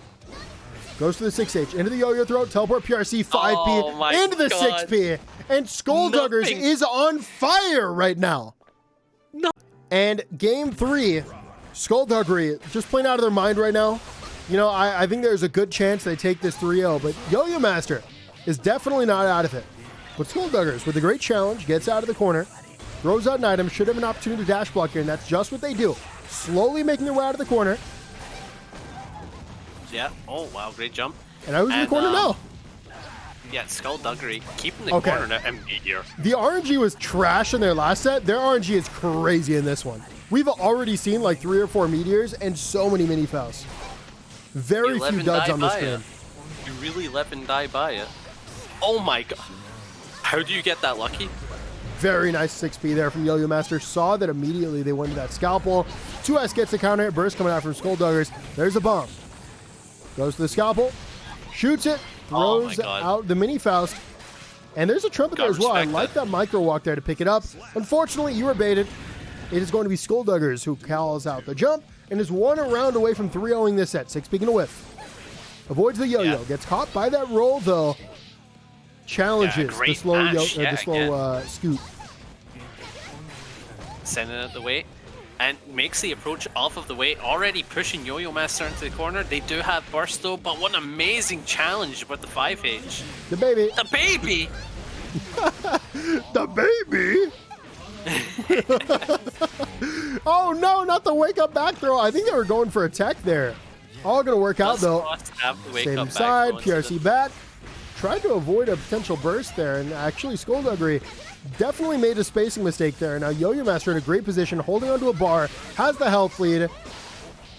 Goes to the 6H. Into the yo-yo throw. Teleport PRC 5P. Into the 6P. And Skullduggers is on fire right now. And game 3, Skullduggery just playing out of their mind right now. You know, I think there's a good chance they take this 3-0, but YoyoMaster is definitely not out of it. But Skullduggers, with a great challenge, gets out of the corner, throws out an item, should have an opportunity to dash block here, and that's just what they do. Slowly making their way out of the corner. Yeah. Oh, wow. Great jump. And I was in the corner now. Yeah, Skullduggery keeping the corner now. Here. The RNG was trash in their last set. Their RNG is crazy in this one. We've already seen like 3 or 4 meteors and so many mini Fausts. Very few duds on the screen. You really let them die by it. Oh my god. How do you get that lucky? Very nice 6P there from YoyoMaster. Saw that immediately they went to that scalpel. 2S gets a counter hit burst coming out from Skullduggers. There's a bomb. Goes to the scalpel. Shoots it. Throws out the mini Faust. And there's a trumpet there as well. I like that micro walk there to pick it up. Unfortunately, you were baited. It is going to be Skullduggers who calls out the jump and is 1 round away from 3-0ing this set. 6 peeking a whiff. Avoids the yo-yo. Gets caught by that roll though. Challenges the slow scoot. Sending it the way. And makes the approach off of the way. Already pushing YoyoMaster into the corner. They do have burst though, but what an amazing challenge with the 5H. The baby. The baby! The baby? Oh no, not the wake up back throw. I think they were going for a tech there. All gonna work out though. Same side, PRC back. Tried to avoid a potential burst there, and actually Skullduggery definitely made a spacing mistake there. Now YoyoMaster in a great position, holding onto a bar, has the health lead,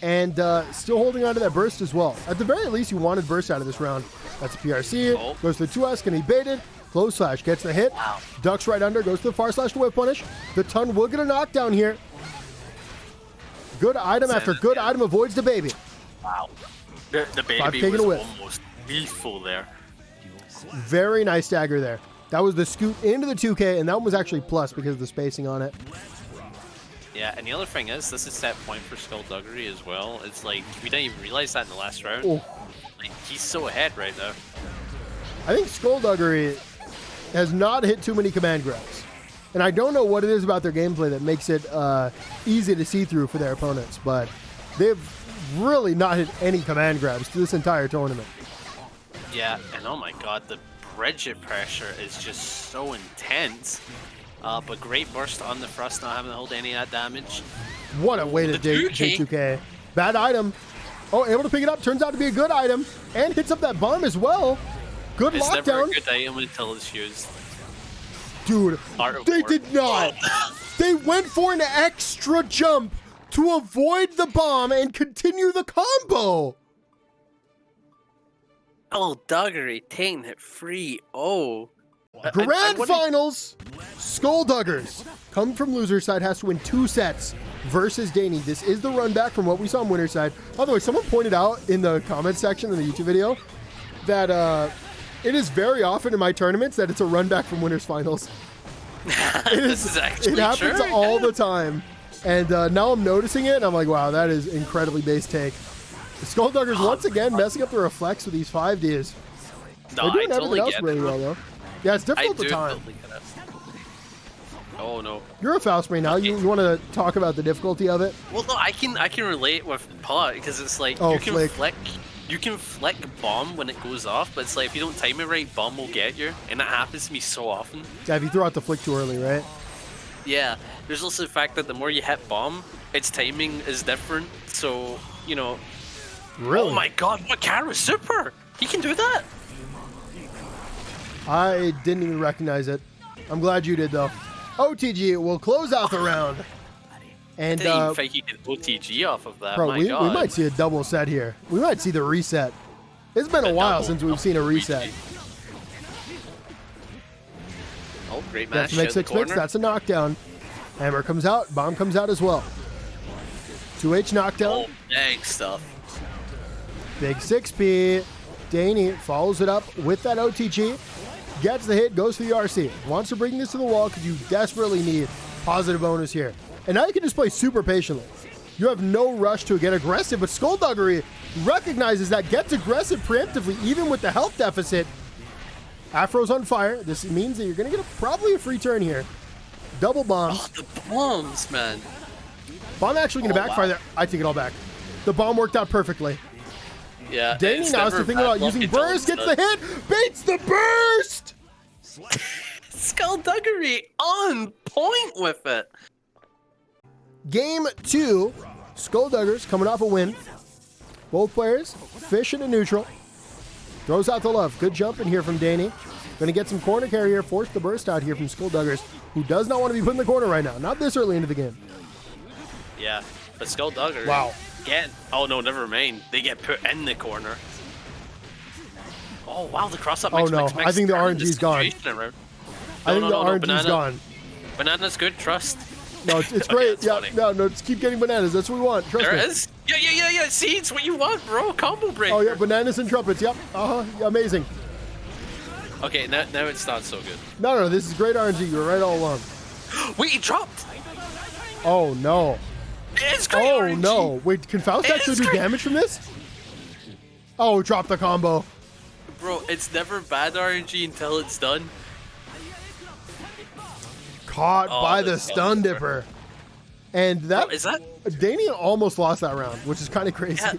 and still holding onto that burst as well. At the very least, you wanted burst out of this round. That's a PRC, goes to the 2S, can be baited. Close slash, gets the hit, ducks right under, goes to the far slash to whip punish. The ton will get a knockdown here. Good item after good item, avoids the baby. Wow. The baby was almost lethal there. Very nice dagger there. That was the scoot into the 2K, and that one was actually plus because of the spacing on it. Yeah, and the other thing is, this is set point for Skullduggery as well. It's like, we didn't even realize that in the last round. Oh. Like, he's so ahead right now. I think Skullduggery has not hit too many command grabs. And I don't know what it is about their gameplay that makes it easy to see through for their opponents, but they've really not hit any command grabs through this entire tournament. Yeah, and oh my god, the Bridget pressure is just so intense. But great burst on the thrust, not having to hold any of that damage. What a way to take 2K. Bad item. Oh, able to pick it up. Turns out to be a good item. And hits up that bomb as well. Good it's lockdown. It's never a good item until it's used. Dude, they did not. They went for an extra jump to avoid the bomb and continue the combo. Skullduggery taking it 3-0. Grand Finals. Skullduggers come from loser side, has to win 2 sets versus Dany. This is the run back from what we saw on winner side. By the way, someone pointed out in the comment section in the YouTube video that it is very often in my tournaments that it's a run back from winners finals. It happens all the time. And now I'm noticing it, and I'm like, wow, that is incredibly base take. The Skullduggers once again messing up the reflex with these 5Ds. No, They're doing everything else really well, though. Yeah, it's difficult to time. Oh no. You're a Faust main now. You want to talk about the difficulty of it? Well, no, I can relate with Paw because it's like you can flick bomb when it goes off, but it's like if you don't time it right, bomb will get you, and that happens to me so often. Yeah, if you throw out the flick too early, right? Yeah. There's also the fact that the more you hit bomb, its timing is different. So you know. Really? Oh my god! What Kara super? He can do that. I didn't even recognize it. I'm glad you did, though. OTG will close out the round. And I didn't even think he did OTG off of that. Bro, my we God. might see a double set here. We might see the reset. It's been a while since we've seen a reset. Oh, great match. That's a mix. That's a knockdown. Hammer comes out. Bomb comes out as well. 2H knockdown. Oh, dang stuff. Big 6P. Dany follows it up with that OTG. Gets the hit, goes for the RC. Wants to bring this to the wall because you desperately need positive bonus here. And now you can just play super patiently. You have no rush to get aggressive, but Skullduggery recognizes that, gets aggressive preemptively, even with the health deficit. Afro's on fire. This means that you're going to get probably a free turn here. Double bombs. Oh, the bombs, man. Bomb actually going to backfire there. I take it all back. The bomb worked out perfectly. Yeah. Dany now is thinking about using burst, gets the hit, baits the burst! Skullduggery on point with it. Game 2, Skullduggers coming off a win. Both players fishing in neutral. Throws out the love. Good jump in here from Dany. Going to get some corner carry here, force the burst out here from Skullduggers, who does not want to be put in the corner right now. Not this early into the game. Yeah, but Skulldugger. Wow. Oh no, never mind. They get put in the corner. Oh wow, the cross up. Oh no, I think the RNG's gone. I think the RNG's gone. Banana's good. Trust. No, it's great. Yeah, funny. no, just keep getting bananas. That's what we want. Trust me. There is. Yeah. See, it's what you want, bro. Combo breaker. Oh yeah, bananas and trumpets. Yep. Yeah, amazing. Okay, now it's not so good. No, this is great RNG. You were right all along. Wait, he dropped. Oh no. It's great Oh RNG. no. Wait, can Faust actually do damage from this? Oh, drop the combo. Bro, it's never bad RNG until it's done. Caught by the stun dipper. And that, Bro, is that Dany almost lost that round, which is kind of crazy. Yeah,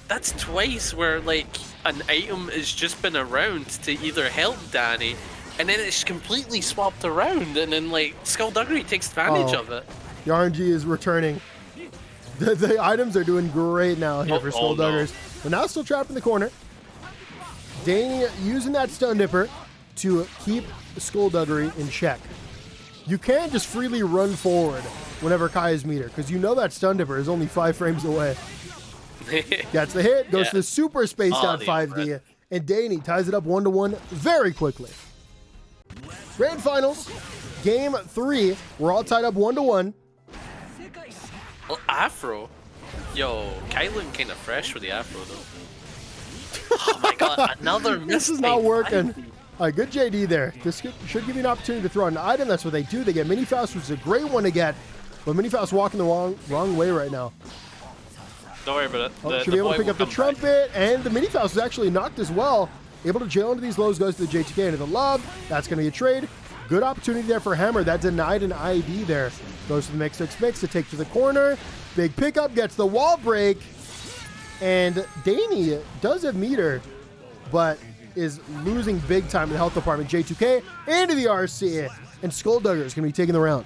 that's twice where like an item has just been around to either help Dany, and then it's completely swapped around, and then like Skullduggery takes advantage of it. The RNG is returning. The items are doing great now here for Skullduggers. But now still trapped in the corner. Dany using that stun dipper to keep Skullduggery in check. You can't just freely run forward whenever Kai is meter, because you know that stun dipper is only 5 frames away. Gets the hit, goes to the super spaced out 5D, and Dany ties it up 1-1 very quickly. Grand Finals, Game 3, we're all tied up 1-1. Well, Afro. Yo, Kylan kind of fresh with the Afro though. Oh my god, another miss. This is not working. All right, good JD there. This should give you an opportunity to throw an item. That's what they do. They get Mini Faust, which is a great one to get. But Mini Faust walking the wrong way right now. Don't worry about it. Should be able to pick up the trumpet, and the Mini Faust is actually knocked as well. Able to jail into these lows, goes to the JTK into the love. That's going to be a trade. Good opportunity there for Hammer. That denied an ID there. Goes to the mix to take to the corner. Big pickup, gets the wall break. And Dany does have meter, but is losing big time in the health department. J2K into the RC, and Skulldugger is going to be taking the round.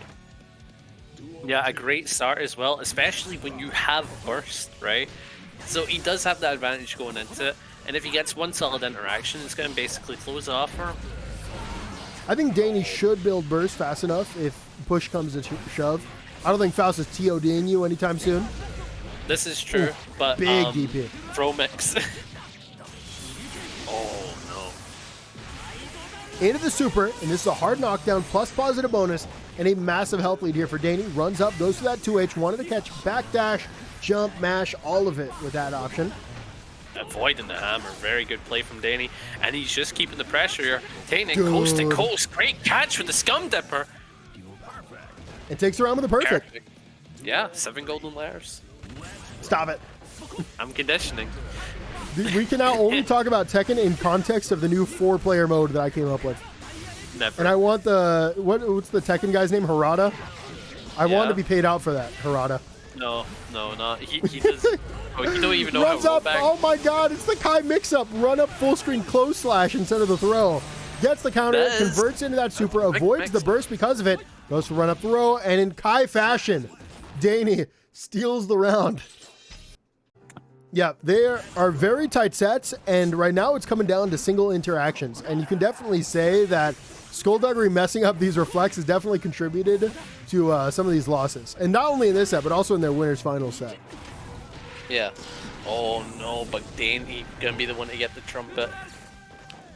Yeah, a great start as well, especially when you have burst, right? So he does have that advantage going into it, and if he gets one solid interaction, it's going to basically close it off for him. I think Dany should build burst fast enough if push comes to shove. I don't think Faust is TODing you anytime soon. This is true, but big DP. Throw mix. Oh no. Into the super, and this is a hard knockdown plus positive bonus, and a massive health lead here for Dany. Runs up, goes to that 2H, wanted to catch backdash, jump, mash, all of it with that option. Avoiding the hammer, very good play from Dany, and he's just keeping the pressure here. Taking it coast to coast, great catch with the scum dipper. It takes the round with a perfect. Yeah, 7 golden layers. Stop it. I'm conditioning. We can now only talk about Tekken in context of the new 4-player mode that I came up with. Never. And I want the what's the Tekken guy's name? Harada. I want to be paid out for that, Harada. No, not he does. Oh, you don't even know Runs how up. Oh my God! It's the Kai mix-up. Run up full screen close slash instead of the throw. Gets the counter, converts into that super, avoids the burst because of it. Goes to run up the row, and in Kai fashion, Dany steals the round. Yeah, they are very tight sets, and right now it's coming down to single interactions. And you can definitely say that Skullduggery messing up these reflects has definitely contributed to some of these losses. And not only in this set, but also in their winner's final set. Yeah. Oh no, but Dany gonna be the one to get the trumpet.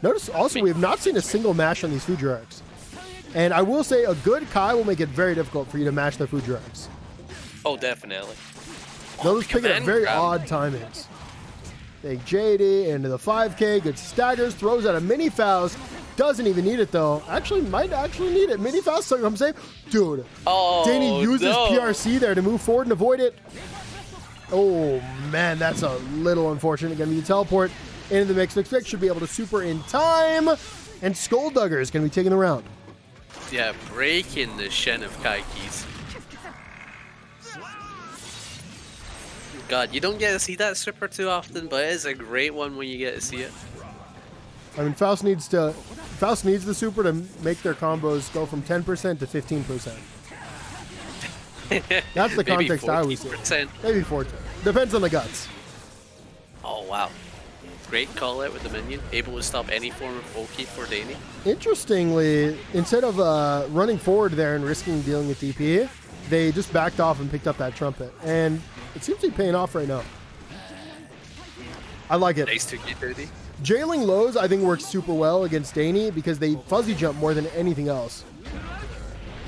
Notice also we have not seen a single mash on these Fujiarks. And I will say a good Kai will make it very difficult for you to mash the Fujiarks. Oh, definitely. Those picking up very odd timings. Big JD into the 5K, good staggers, throws out a mini Faust. Doesn't even need it though. Actually, might actually need it. Mini Faust, I'm saying, dude. Oh, Dany uses PRC there to move forward and avoid it. Oh man, that's a little unfortunate. Gonna be a teleport into the mix. Should be able to super in time, and Skulldugger is gonna be taking the round. Yeah, breaking the Shen of Kaikis. God, you don't get to see that super too often, but it is a great one when you get to see it. I mean, Faust needs the super to make their combos go from 10% to 15%. That's the context I always see. Maybe 14. Depends on the guts. Oh, wow. Great call out with the minion. Able to stop any form of Oki for Dany. Interestingly, instead of running forward there and risking dealing with DP, they just backed off and picked up that trumpet. And it seems to be paying off right now. I like it. Nice to get dirty. Jailing lows, I think, works super well against Dany because they fuzzy jump more than anything else.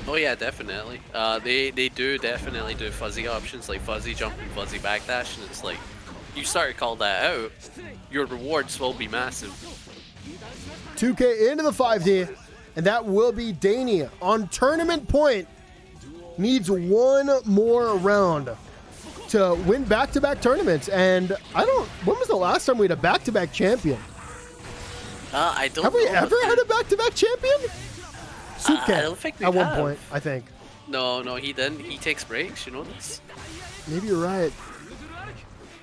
Oh yeah, definitely. They do definitely do fuzzy options like fuzzy jump and fuzzy backdash, and it's like you start to call that out, your rewards will be massive. 2K into the 5D, and that will be Dany on tournament point. Needs one more round to win back-to-back tournaments, and when was the last time we had a back-to-back champion? I don't Have we ever had a back-to-back champion? I don't think we at have. one point, I think. No, he didn't. He takes breaks, you know this? Maybe you're right.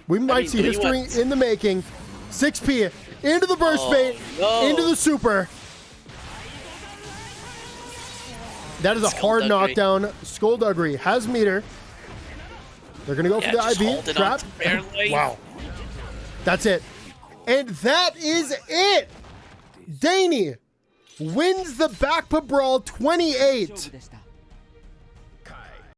We might see history in the making. 6P into the burst bait, into the super. That is a hard knockdown. Skullduggery has meter. They're going to go for the IB. Trap. Wow. That's it. And that is it. Dany wins the baccpaBrawl 28.